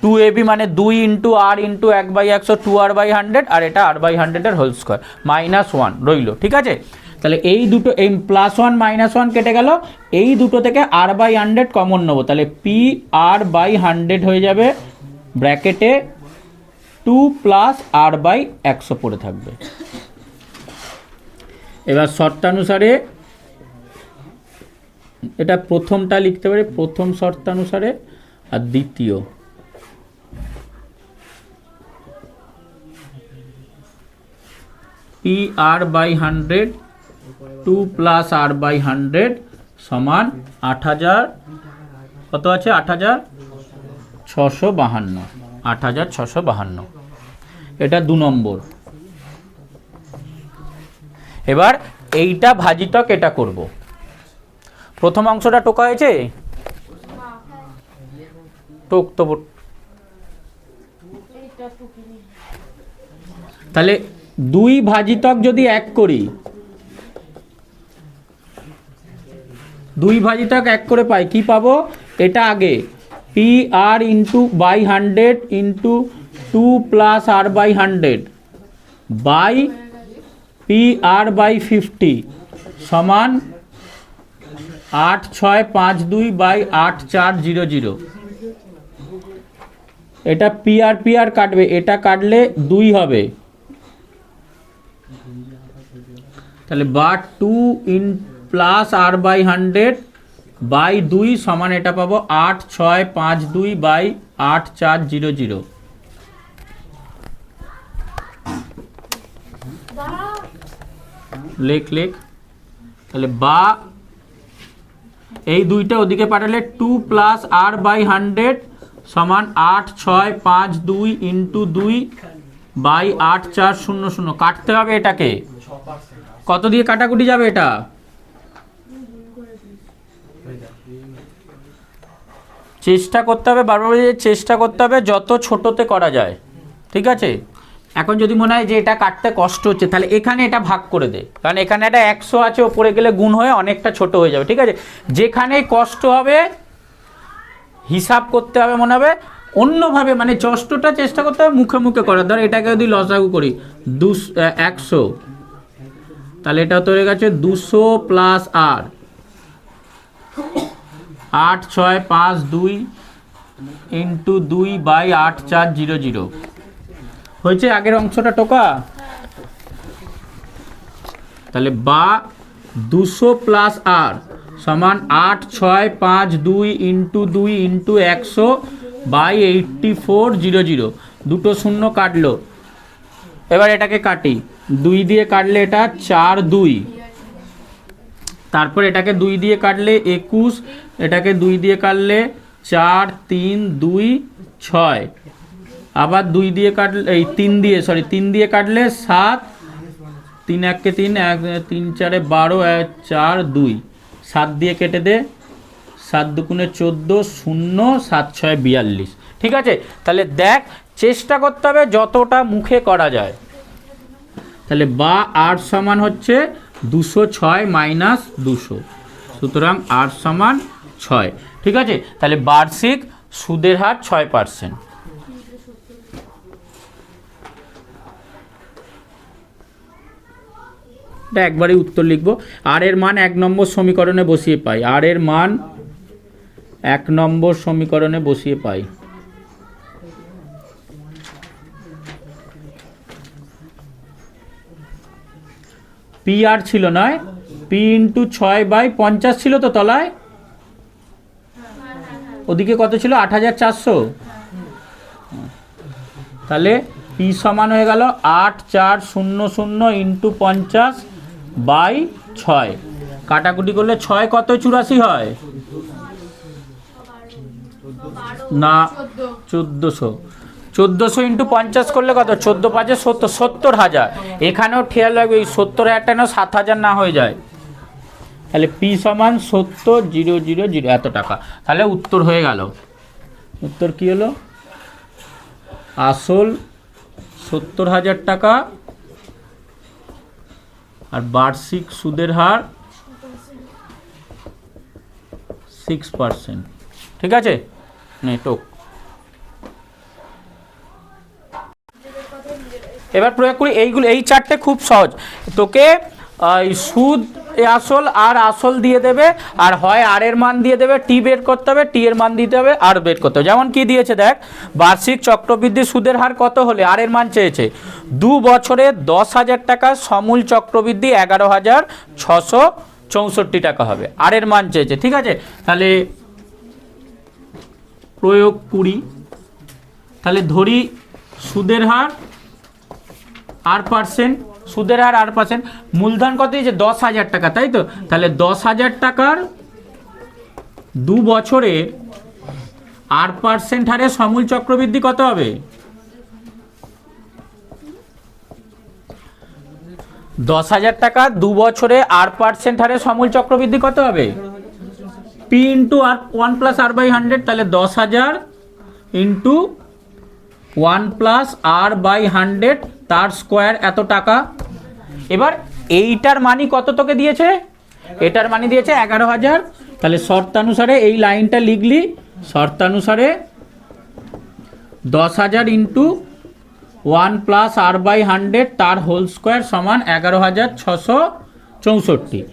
2ab মানে 2 ইন্টু আর ইন্টু 1/100, 2r/100, আর এটা r/100 এর হোল স্কোয়ার, -1 রইল। ঠিক আছে, তাহলে এই দুটো, এই +1 -1 কেটে গেল, এই দুটো থেকে r/100 কমন নেবো, তাহলে পি r/100 হয়ে যাবে, ব্র্যাকেটে 2 + r/100 পড়ে থাকবে। এবার শর্তানুসারে এটা প্রথমটা লিখতে পারি, প্রথম শর্তানুসারে, আর দ্বিতীয় পি r/100 2 + r/100 সমান 8000, কত আছে 8652, 8652, এটা 2 নম্বর। এবার এইটা ভাজিতক এটা করব। প্রথম অংশটা টোকা হয়েছে, টোক তো, তাহলে 2 ভাজিতক যদি 1 করি, 2 ভাজিতক 1 করে পাই, কি পাবো, এটা আগে P R into by 100 into 2 + r/100 by P r/50 সমান 8652 বাই 8400। এটা পি আর কাটবে, এটা কাটলে 2 হবে, তাহলে বা 2 + r/100 বাই 2 সমান এটা পাবো 8652 বাই 8400। লেখ, তাহলে বা এই দুইটা ওদিকে পাঠালে 2 + r/100 সমান 8652 ইন্টু 2 বাই 8400। কাটতে হবে এটাকে, কত দিয়ে কাটাকুটি যাবে, এটা চেষ্টা করতে হবে, বারবার চেষ্টা করতে হবে যত ছোটতে করা যায়। ঠিক আছে, এখন যদি মনে হয় যে এটা কাটতে কষ্ট হচ্ছে, তাহলে এখানে এটা ভাগ করে দে, কারণ এখানে একটা 100 আছে, ওপরে গেলে গুণ হয়ে অনেকটা ছোট হয়ে যাবে। ঠিক আছে, যেখানেই কষ্ট হবে হিসাব করতে হবে, মনে হবে অন্যভাবে, মানে কষ্টটা চেষ্টা করতে হবে মুখে মুখে করার। ধর এটাকে যদি লসাগু করি 100, তাহলে এটা তো হয়ে গেছে 200 + r, 8652 ইন্টু 2 বাই 8400 হয়েছে। আগের অংশটা টোকা, তাহলে বা 200 + r সমান 8652 ইন্টু 2 ইন্টু 100 বাই 8400, দুটো শূন্য কাটলো। এবার এটাকে কাটি, 2 দিয়ে কাটলে এটা 4 2, তারপর এটাকে 2 দিয়ে কাটলে 21, এটাকে 2 দিয়ে কাটলে 4 3 2 6, আবার 2 দিয়ে কাটলে, এই 3 দিয়ে কাটলে 7, 3 1 কে 3, 3 4 12, 4 2, 7 দিয়ে কেটে দে, 7 2 14, 0 7 6 42। ঠিক আছে, তাহলে দেখ চেষ্টা করতে হবে যতটা মুখে করা যায়। তাহলে বা r সমান হচ্ছে 206 মাইনাস 200, সুতরাং r সমান 6। ঠিক আছে, তাহলে বার্ষিক সুদের হার 6%। এটা একবারই উত্তর লিখবো। আর এর মান 1 নম্বর সমীকরণে বসিয়ে পাই, আর এর মান 1 নম্বর সমীকরণে বসিয়ে পাই। পি আর ছিল নয়, পি ইন্টু 6/50 ছিল তো তলায়, ওদিকে কত ছিল 8400, তাহলে পি সমান হয়ে গেল 8400 ইন্টু 50 বাই 6, কাটাকুটি করলে 6 কত 84 হয় না 1400 ইন্টু 50 করলে কত, 14 5 70, 70,000। এখানেও খেয়াল রাখবে এই 70,000টা না 7,000 না হয়ে যায়, তাহলে পি সমান 70,000 এত টাকা। তাহলে উত্তর হয়ে গেল। উত্তর কি হলো, আসল 70,000 টাকা, আর বার্ষিক সুদের হার 6%। ঠিক আছে, নেটক এবার প্রয়োগ করি এইগুলো। এই চারটে খুব সহজ, তোকে সুদ আসল আর আসল দিয়ে দেবে, আর হয় আর এর মান দিয়ে দেবে, টি বের করতে হবে, টি এর মান দিতে হবে, আর বের করতে হবে। যেমন কি দিয়েছে দেখ, বার্ষিক চক্রবৃদ্ধি সুদের হার কত হলে, আর এর মান চেয়েছে 2 বছরে 10,000 টাকা, সমূল চক্রবৃদ্ধি 11,664 টাকা হবে, আর এর মান চেয়েছে। ঠিক আছে, তাহলে প্রয়োগ করি। তাহলে ধরি সুদের হার R%, সুদের হার R%, মূলধন কত দিয়েছে 10,000 টাকা, তাই তো? তাহলে 10,000 টাকার 2 বছরে R% হারে সমূল চক্রবৃদ্ধি কত হবে? 10,000 টাকা 2 বছরে R% হারে সমূল চক্রবৃদ্ধি কত হবে? P ইন্টু আর 1 প্লাস R/100, তাহলে 10,000 ইন্টু 1 প্লাস R/100 তার স্কোয়ার এত টাকা। এবার এইটার মানই কত তোকে দিয়েছে? এটার মানই দিয়েছে 11,000। তাহলে শর্তানুসারে এই লাইনটা লিখলি, শর্তানুসারে 10,000 ইন্টু 1 প্লাস R/100 তার হোল স্কোয়ার সমান 11,664,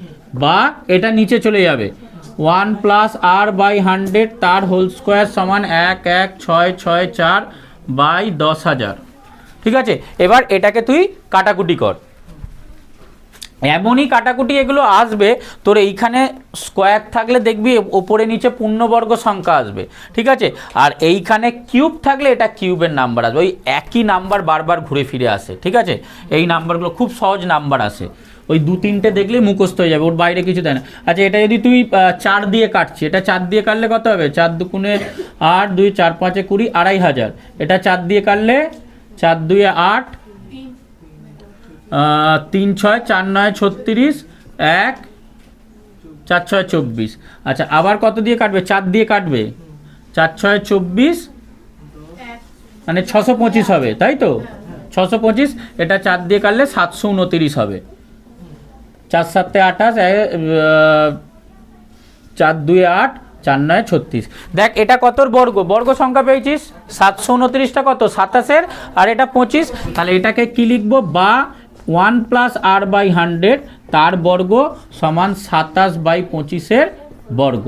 বা এটা নিচে চলে যাবে 1 প্লাস R/100 তার হোল স্কোয়ার সমান 11,664 বাই 10,000। ঠিক আছে, এবার এটাকে তুই কাটাকুটি কর। এমনই কাটাকুটি এগুলো আসবে তোর, এইখানে স্কোয়ার থাকলে দেখবি ওপরে নিচে পূর্ণবর্গ সংখ্যা আসবে। ঠিক আছে, আর এইখানে কিউব থাকলে এটা কিউবের নাম্বার আসবে, ওই একই নাম্বার বারবার ঘুরে ফিরে আসে। ঠিক আছে, এই নাম্বারগুলো খুব সহজ নাম্বার আসে, ওই 2-3টে দেখলে মুখস্থ হয়ে যাবে, ওর বাইরে কিছু দেয় না। আচ্ছা, এটা যদি তুই 4 দিয়ে কাটছি, এটা 4 দিয়ে কাটলে কত হবে? 4 দুগুণে 8, 2 4 5 20, 2,500। এটা 4 দিয়ে কাটলে 4 2 8, 3 6 4 9 36, 1 4 6 24। আচ্ছা, আবার কত দিয়ে কাটবে? 4 দিয়ে কাটবে, 4 6 24, মানে 625 হবে, তাই তো? 625। এটা 4 দিয়ে কাটলে 729 হবে। 4 7 28, 4 2 8, 4 9 36। দেখ এটা কত বর্গ? বর্গ সংখ্যা পেয়েছিস, 729টা কত? 27-এর, আর এটা 25। তাহলে এটাকে কি লিখবো? বা 1 প্লাস R/100 তার বর্গ সমান 27/25-এর বর্গ।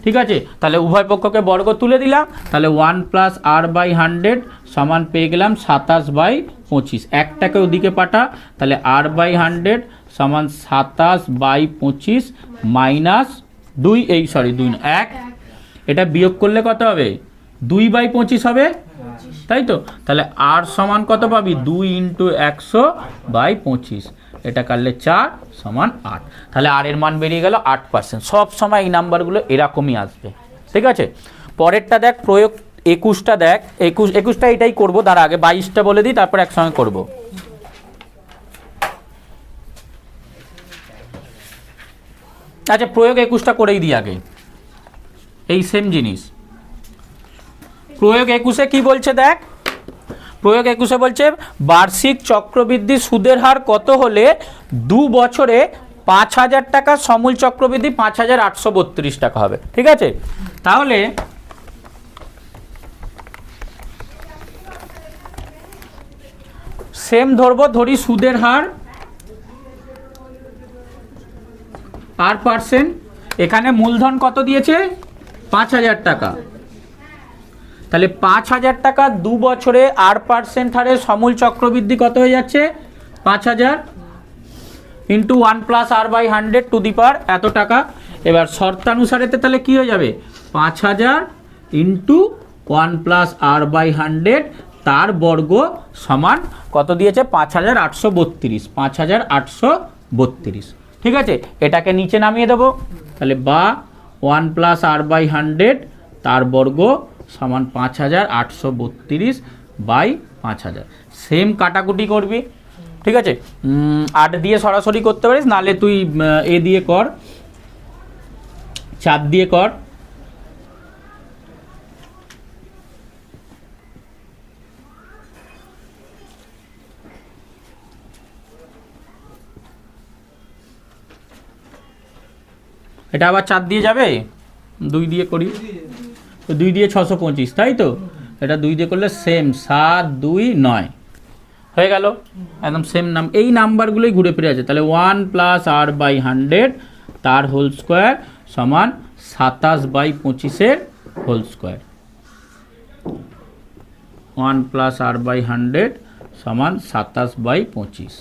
ঠিক আছে, তাহলে উভয় পক্ষকে বর্গ তুলে দিলাম, তাহলে 1 প্লাস R/100 সমান পেয়ে গেলাম 27/25। একটাকে ওদিকে পাঠা, তাহলে R/100 সমান 27/25 মাইনাস 2, 1। এটা বিয়োগ করলে কত হবে? 2/25 হবে, তাই তো? তাহলে আর সমান কত পাবি? 2 ইন্টু 100/25। এটা কাটলে 4 সমান 8। তাহলে আর এর মান বেরিয়ে গেল 8%। সব সময় এই নাম্বারগুলো এরকমই আসবে। ঠিক আছে, পরেরটা দেখ, প্রয়োগ 21টা দেখ। 21টা এটাই করবো, তার আগে 22টা বলে দিই, তারপর একসঙ্গে করবো। আচ্ছা, প্রয়োগ 21টা করেই দিই আগে, এই সেম জিনিস। প্রয়োগ 21-এ কি বলছে দেখ, প্রয়োগ 21-এ বলছে বার্ষিক চক্রবৃদ্ধি সুদের হার কত হলে 2 বছরে 5,000 টাকা, সমূল চক্রবৃদ্ধি 5,832 টাকা হবে। ঠিক আছে, তাহলে সেম ধরবো, ধরি সুদের হার R%, এখানে মূলধন কত দিয়েছে? 5,000 টাকা। তাহলে 5,000 টাকা 2 বছরে R% হারে সমূল চক্রবৃদ্ধি কত হয়ে যাচ্ছে? 5,000 into 1 plus R/100 to the power এত টাকা। এবার শর্তানুসারে তাহলে কি হয়ে যাবে? 5,000 ইন্টু 1 প্লাস R/100 তার বর্গ সমান কত দিয়েছে? 5,832। 5,832। ঠিক আছে, এটাকে নিচে নামিয়ে দেবো, তাহলে বা 1 প্লাস R/100 তার বর্গ সমান 5,832 বাই 5,000। সেম কাটাকুটি করবি। ঠিক আছে, 8 দিয়ে সরাসরি করতে পারিস, নাহলে তুই এ দিয়ে কর, 4 দিয়ে কর। এটা আবার 4 দিয়ে যাবে, 2 দিয়ে করি, তো 2 দিয়ে 625, তাই তো? এটা 2 দিয়ে করলে সেম 7 2 9 হয়ে গেল, একদম সেম নাম। এই নাম্বারগুলোই ঘুরে ফিরে আছে। তাহলে 1 প্লাস আর বাই 100 তার হোল স্কোয়ার সমান 27/25 whole square. 1 plus R by 100 সমান 27/25।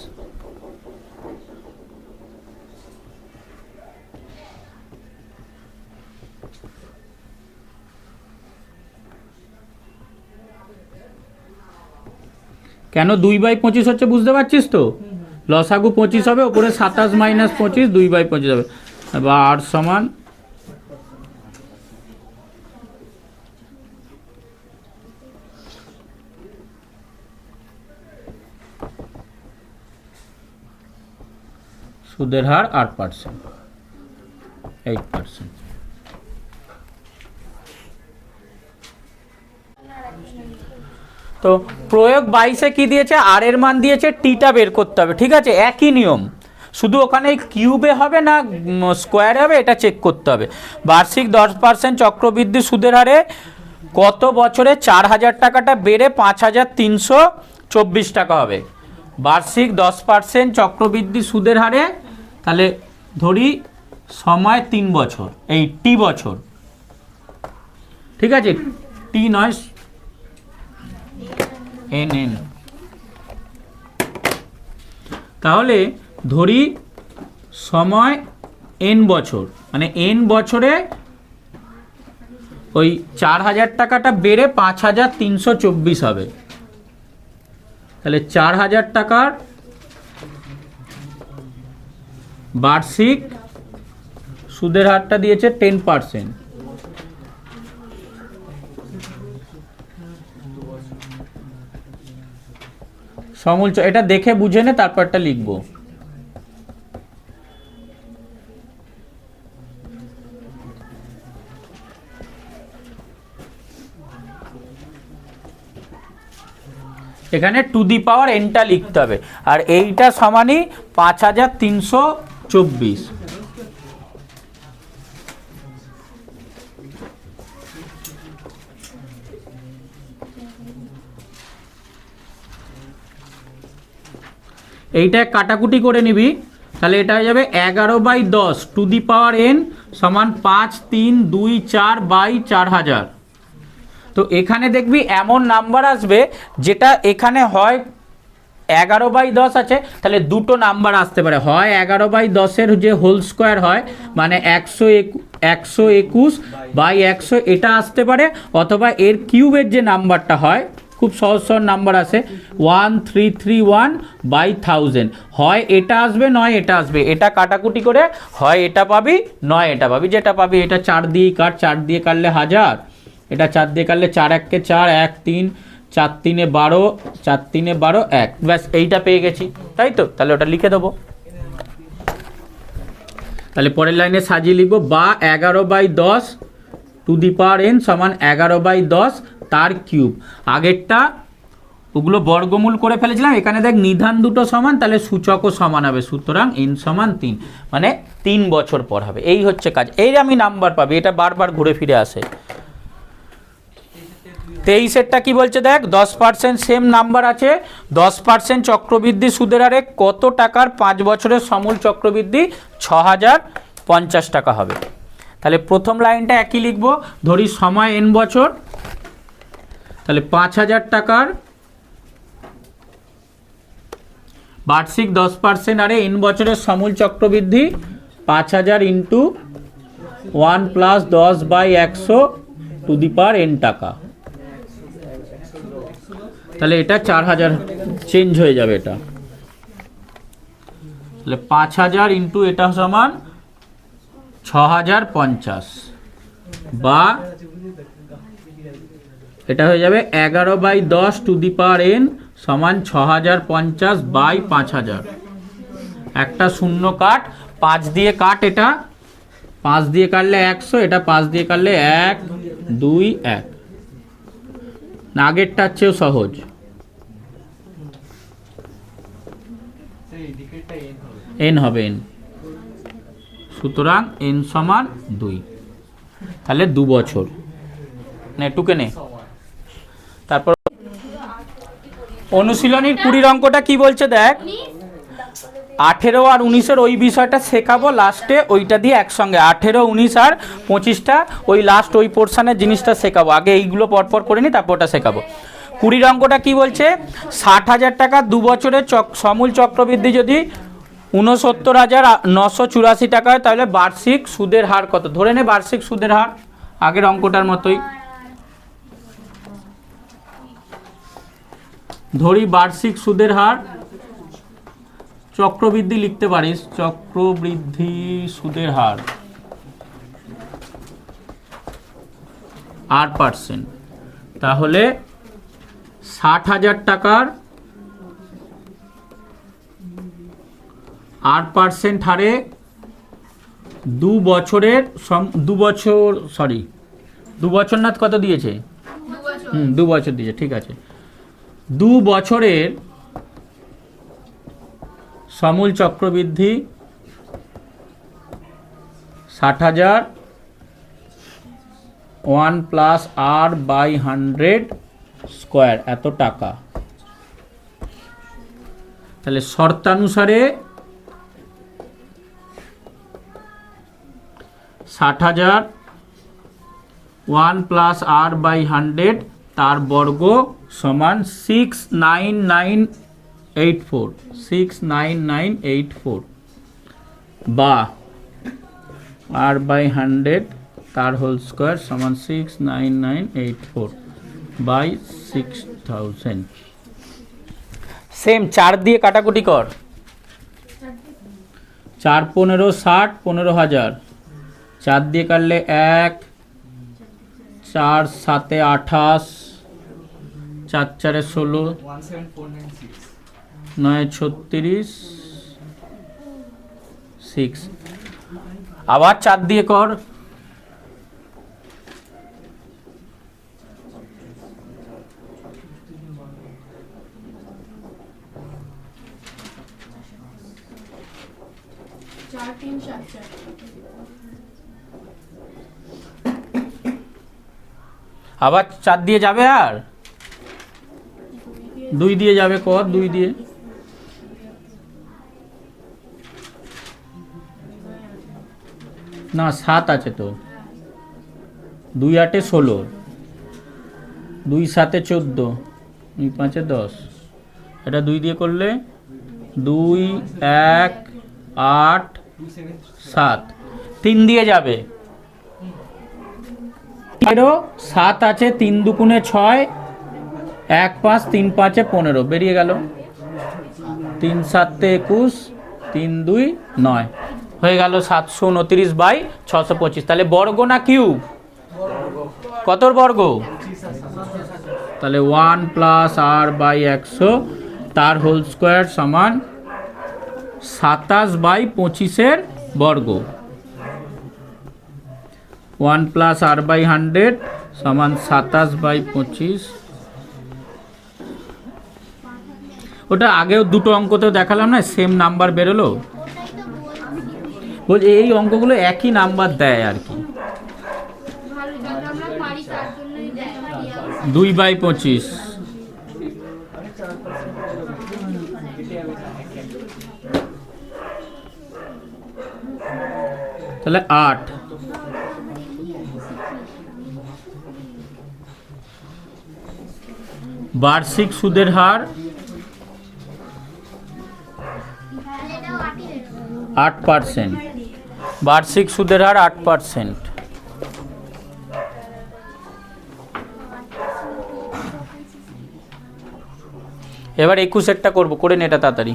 কেন 2/25 হচ্ছে বুঝতে পারছিস তো? লসাগু 25 হবে, ওপরে 27 মাইনাস 25, 2/25 হবে। বা আর সমান সুদের হার 8%, 8%। তো প্রয়োগ 22-এ কি দিয়েছে? আর এর মান দিয়েছে, টিটা বের করতে হবে, ঠিক আছে? একই নিয়ম, শুধু ওখানে কিউবে হবে না স্কোয়ারে হবে, এটা চেক করতে হবে। বার্ষিক 10% চক্রবৃদ্ধি সুদের হারে কত বছরে 4000 টাকাটা বেড়ে 5324 টাকা হবে? বার্ষিক 10% চক্রবৃদ্ধি সুদের হারে, তাহলে ধরি সময় 3 বছর, এই টি বছর, ঠিক আছে? টি নয়, এন এন। তাহলে ধরি সময় এন বছর, মানে এন বছরে ওই 4000 টাকাটা বেড়ে 5324 হবে। তাহলে 4000 টাকার বার্ষিক সুদের হারটা দিয়েছে 10%। সমূল, এটা দেখে বুঝে নে, তারপরটা লিখবো। এখানে টু দি পাওয়ার এনটা লিখতে হবে, আর এইটা সমানই 5324। এইটা কাটাকুটি করে নিবি, তাহলে এটা হয়ে যাবে 11/10 টু দি পাওয়ার এন সমান 5324/4000। তো এখানে দেখবি এমন নাম্বার আসবে যেটা এখানে হয় 11/10 আছে, তাহলে দুটো নাম্বার আসতে পারে, হয় 11/10-এর যে হোল স্কোয়ার হয়, মানে 121/100 এটা আসতে পারে, অথবা এর কিউবের যে নাম্বারটা হয়, খুব সহজ সহজ নাম্বার আছে 1331/1000, হয় এটা আসবে নয় এটা আসবে। এটা কাটাকুটি করে হয় এটা পাবি নয় এটা পাবি, যেটা পাবি। এটা 4 দিয়ে কাট, 4 দিয়ে কাটলে 1000, এটা 4 দিয়ে কাটলে 4 1 4, 1 3, 4 3 12, 4 3 12, 1, ব্যাস এইটা পেয়ে গেছি, তাই তো? তাহলে ওটা লিখে দেবো। তাহলে পরের লাইনে সাজিয়ে লিখবো, বা 11/10 টু দি পাওয়ার এন সমান 11/10 তার কিউব। আগেরটা ওগুলো বর্গমূল করে ফেলেছিলাম, এখানে দেখ নিধান দুটো সমান, তাহলে সূচকও সমান হবে, সুতরাং এন সমান 3, মানে 3 বছর পর হবে। এই হচ্ছে কাজ, এই আমি নাম্বার পাবি, এটা বারবার ঘুরে ফিরে আসে। 23-এরটা কি বলছে দেখ, 10% সেম নাম্বার আছে, 10% চক্রবৃদ্ধি সুদের হারে কত টাকার 5 বছরের সমূল চক্রবৃদ্ধি 6050 টাকা হবে? তাহলে প্রথম লাইনটা একই লিখবো, ধরি সময় এন বছর, তাহলে 5000 টাকার বার্ষিক 10% হারে এন বছরের সমূল চক্রবৃদ্ধি 5000 into 1 plus 10/100 two the power N টাকা। তাহলে এটা 4000 চেঞ্জ হয়ে যাবে, এটা তাহলে 5000 ইন্টু এটা সমান 6050, বা এটা হয়ে যাবে 11/10 টু দি পাওয়ার এন সমান 6050/5000। একটা শূন্য কাট, 5 দিয়ে কাট, এটা 5 দিয়ে কাটলে 100, এটা 5 দিয়ে কাটলে 1 2 1, না আগেরটার চেয়েও সহজ। এন হবে, এন সুতরাং n সমান 2, তাহলে 2 বছর নে টুকে নে। তারপর অনুশীলনীর 20 অঙ্কটা কি বলছে দেখ, 18 আর 19-এর ওই বিষয়টা শেখাবো লাস্টে, ওইটা দিয়ে একসঙ্গে 18, 19 আর 25টা ওই লাস্ট ওই পোর্শনের জিনিসটা শেখাবো। আগে এইগুলো পরপর করে নি, তারপর ওটা শেখাবো। 20 অঙ্কটা কি বলছে, 60,000 টাকা 2 বছরের সমূল চক্রবৃদ্ধি যদি 69,984 টাকা হয়, তাহলে বার্ষিক সুদের হার কত? ধরে নে বার্ষিক সুদের হার আগের অঙ্কটার মতোই ধরি, বার্ষিক সুদের হার চক্রবৃদ্ধি লিখতে পারিস, চক্রবৃদ্ধি সুদের হার 8%। তাহলে 60,000 টাকার 8% হারে 2 বছরের 2 বছর না কত দিয়েছে? 2 বছর দিয়েছে, ঠিক আছে। 2 বছরের সমূল চক্রবৃদ্ধি 60,000 1 প্লাস r/100 স্কোয়ার এত টাকা। তাহলে শর্তানুসারে 60,000 1 প্লাস r/100 তার বর্গ সমান 69984 বা r/100 তার হোল স্কোয়ার সমান 69984 বাই 6000। সেম 4 দিয়ে কাটাকুটি কর, 4 15 60, 15,000। 4 দিয়ে কাটলে 1, 4 7 28, 4 4 16, 9 36, 6। আবার 4 দিয়ে কর, 4 3 7 4। আবার 4 দিয়ে যাবে, আর 2 দিয়ে যাবে, কর 2 দিয়ে। না 7 আছে তো, 2 8 16, 2 7 14, 2 5 10। এটা 2 দিয়ে করলে 2 1 8 7, 3 দিয়ে যাবে। 7 আছে, 3 দুগুণে 6, 1 5, 3 5 15 বেরিয়ে গেল। 3 7 21, 3 2 9 হয়ে গেল 729/625। তাহলে বর্গ না কিউব? কতর বর্গ? তাহলে 1 প্লাস r/100 তার হোল স্কোয়ার সমান 27/25 বর্গ। 1 প্লাস r/100 সমান 27/25। ওটা আগেও দুটো অঙ্ক তো দেখালাম না, সেম নাম্বার বেরোলো। বলছি এই অঙ্কগুলো একই নাম্বার দেয় আর কি। 2/25। তাহলে 8। বার্ষিক সুদের হার 8%। বার্ষিক সুদের হার 8%। এবার 21-এরটা করবো, করে নে এটা তাড়াতাড়ি।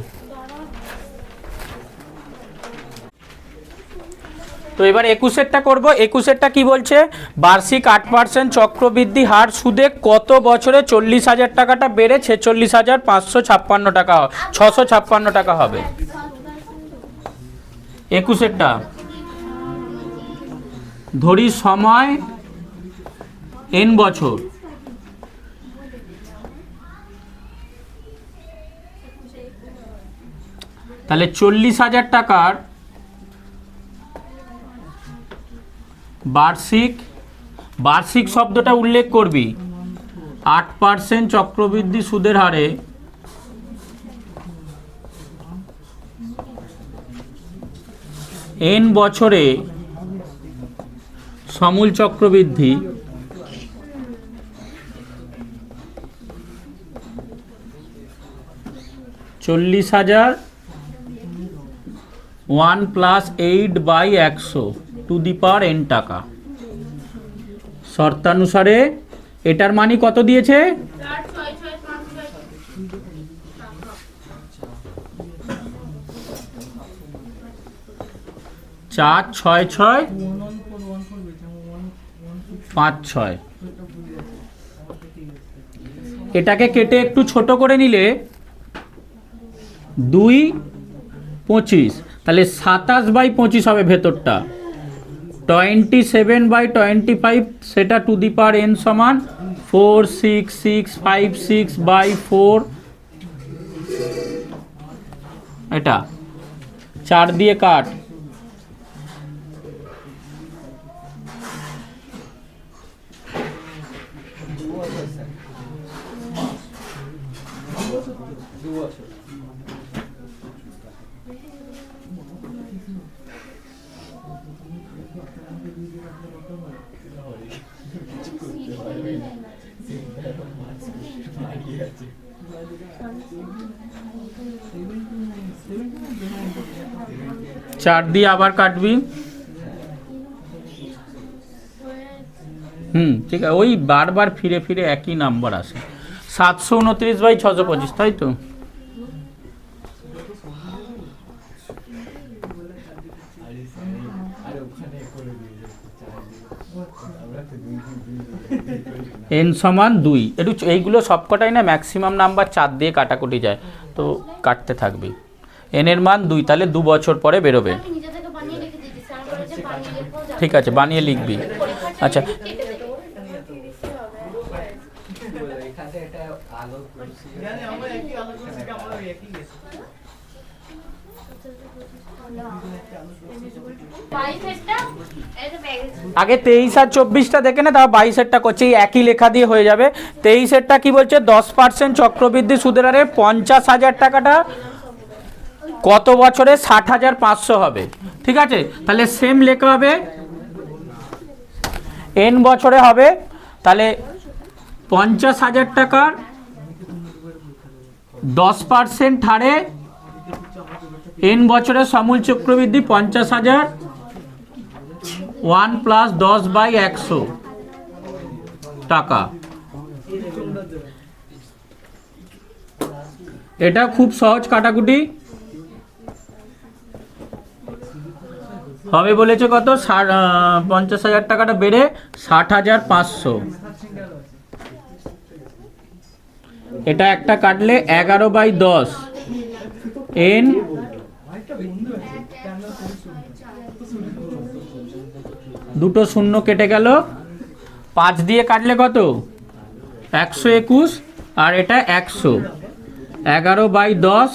তো এবার 21-এরটা করবো। 21-এরটা কি বলছে, বার্ষিক 8% চক্রবৃদ্ধি হার সুদে কত বছরে 40,000 টাকাটা বেড়ে 46,556 টাকা 656 টাকা হবে। 21-এরটা ধরি সময় n বছর, তাহলে 40,000 টাকার বার্ষিক, বার্ষিক শব্দটা উল্লেখ করবি। 8% চক্রবৃদ্ধি সুদের হারে n বছরে সমূল চক্রবৃদ্ধি 40,000 1 + 8/100 টু দি পাওয়ার n টাকা। শর্তানুসারে এটার মানই কত দিয়েছে? 46656। এটাকে কেটে একটু ছোট করে নিলে 2/25, তাহলে 27/25 হবে ভেতরটা। 27/25 সেটা টু দি পাওয়ার n সমান 46656/4। এটা 4 দিয়ে কাট, চার দিয়ে আবার কাটবি। ঠিক আছে, ওই বারবার ফিরে ফিরে একই নাম্বার আসে। 729/625, তাই তো? n সমান 2। একটু এইগুলো সবকটাই না ম্যাক্সিমাম নাম্বার 4 দিয়ে কাটাকুটি যায়, তো কাটতে থাকবি। n এর মান 2, তাহলে 2 বছর পরে বেরোবে। ঠিক আছে, বানিয়ে লিখবি। আচ্ছা, আগে 23 আর 24টা দেখে না, তারপর 22এরটা করছে, এই একই লেখা দিয়ে হয়ে যাবে। 23এরটা কি বলছে? 10% চক্রবৃদ্ধি সুদের হারে 50,000 টাকাটা কত বছরে? 60,500 হবে। ঠিক আছে, তাহলে সেম লেখা হবে, n বছরে হবে। তাহলে 50,000 টাকার 10% হারে n বছরের সমূল চক্রবৃদ্ধি 50,000 1 + 10/100 টাকা। এটা খুব সহজ কাটাকুটি হবে। বলেছে কত? 50,000 টাকাটা বেড়ে 60,500। এটা একটা কাটলে 11/10 n, দুটো শূন্য কেটে গেল। 5 দিয়ে কাটলে কত? 121, আর এটা 100। 11/10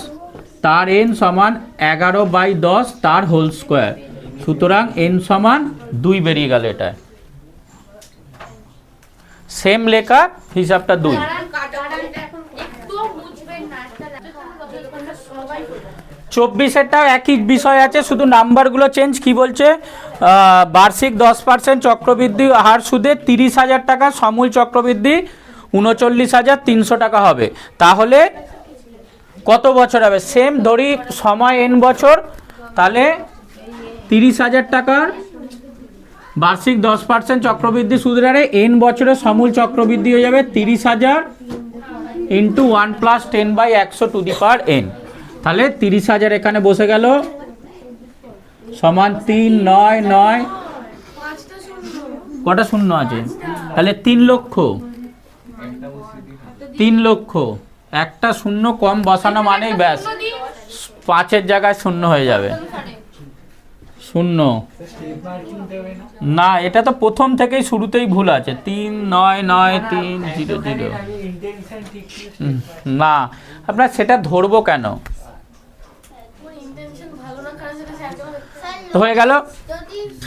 তার n সমান 11/10 তার হোল স্কোয়ার। সুতরাং n সমান 2 বেরিয়ে গেল। এটা সেম লেখা, হিসাবটা 2। চব্বিশেরটাও একই বিষয় আছে, শুধু নাম্বারগুলো চেঞ্জ। কি বলছে? বার্ষিক 10% চক্রবৃদ্ধি হার সুদে 30,000 টাকা, সমূল চক্রবৃদ্ধি 39,300 টাকা হবে। তাহলে কত বছর হবে? সেম ধরি সময় n বছর, তাহলে 30,000 টাকার বার্ষিক 10% চক্রবৃদ্ধি সুদের হারে n বছরের সমূল চক্রবৃদ্ধি হয়ে যাবে 30,000 × 1 + 10/100 টু দি পাওয়ার n। তাহলে 30,000 এখানে বসে গেল, সমান 3 9 9, কটা শূন্য আছে? তাহলে 3 লক্ষ। 3 লক্ষ, একটা শূন্য কম বসানো মানেই ব্যাস 5-এর জায়গায় শূন্য হয়ে যাবে। শূন্য না, এটা তো প্রথম থেকেই শুরুতেই ভুল আছে। 3 9 9 3 0 0। না, আপনার সেটা ধরবো কেন? হয়ে গেল।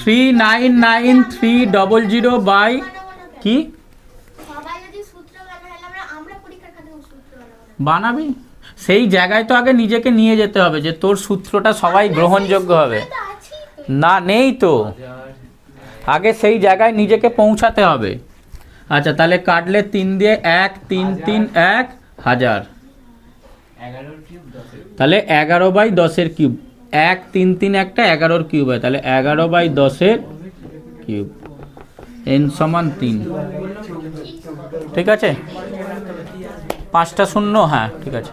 399300 বাই কি সবাই যদি সূত্র বানায় তাহলে আমরা পরীক্ষার খাতায় সূত্র বানাবো। বানাবি? সেই জায়গায় তো আগে নিজেকে নিয়ে যেতে হবে যে তোর সূত্রটা সবাই গ্রহণযোগ্য হবে। তো আছেই তো। না, নেই তো, আগে সেই জায়গায় নিজেকে পৌঁছাতে হবে। আচ্ছা, তাহলে কাটলে 3 দিয়ে 1 3 3 1 1000, তাহলে 11/10 কিউব। 1 3 3 একটা 11 কিউব হয়, তাহলে 11/10 কিউব। n সমান 3। ঠিক আছে, 5টা শূন্য, হ্যাঁ ঠিক আছে।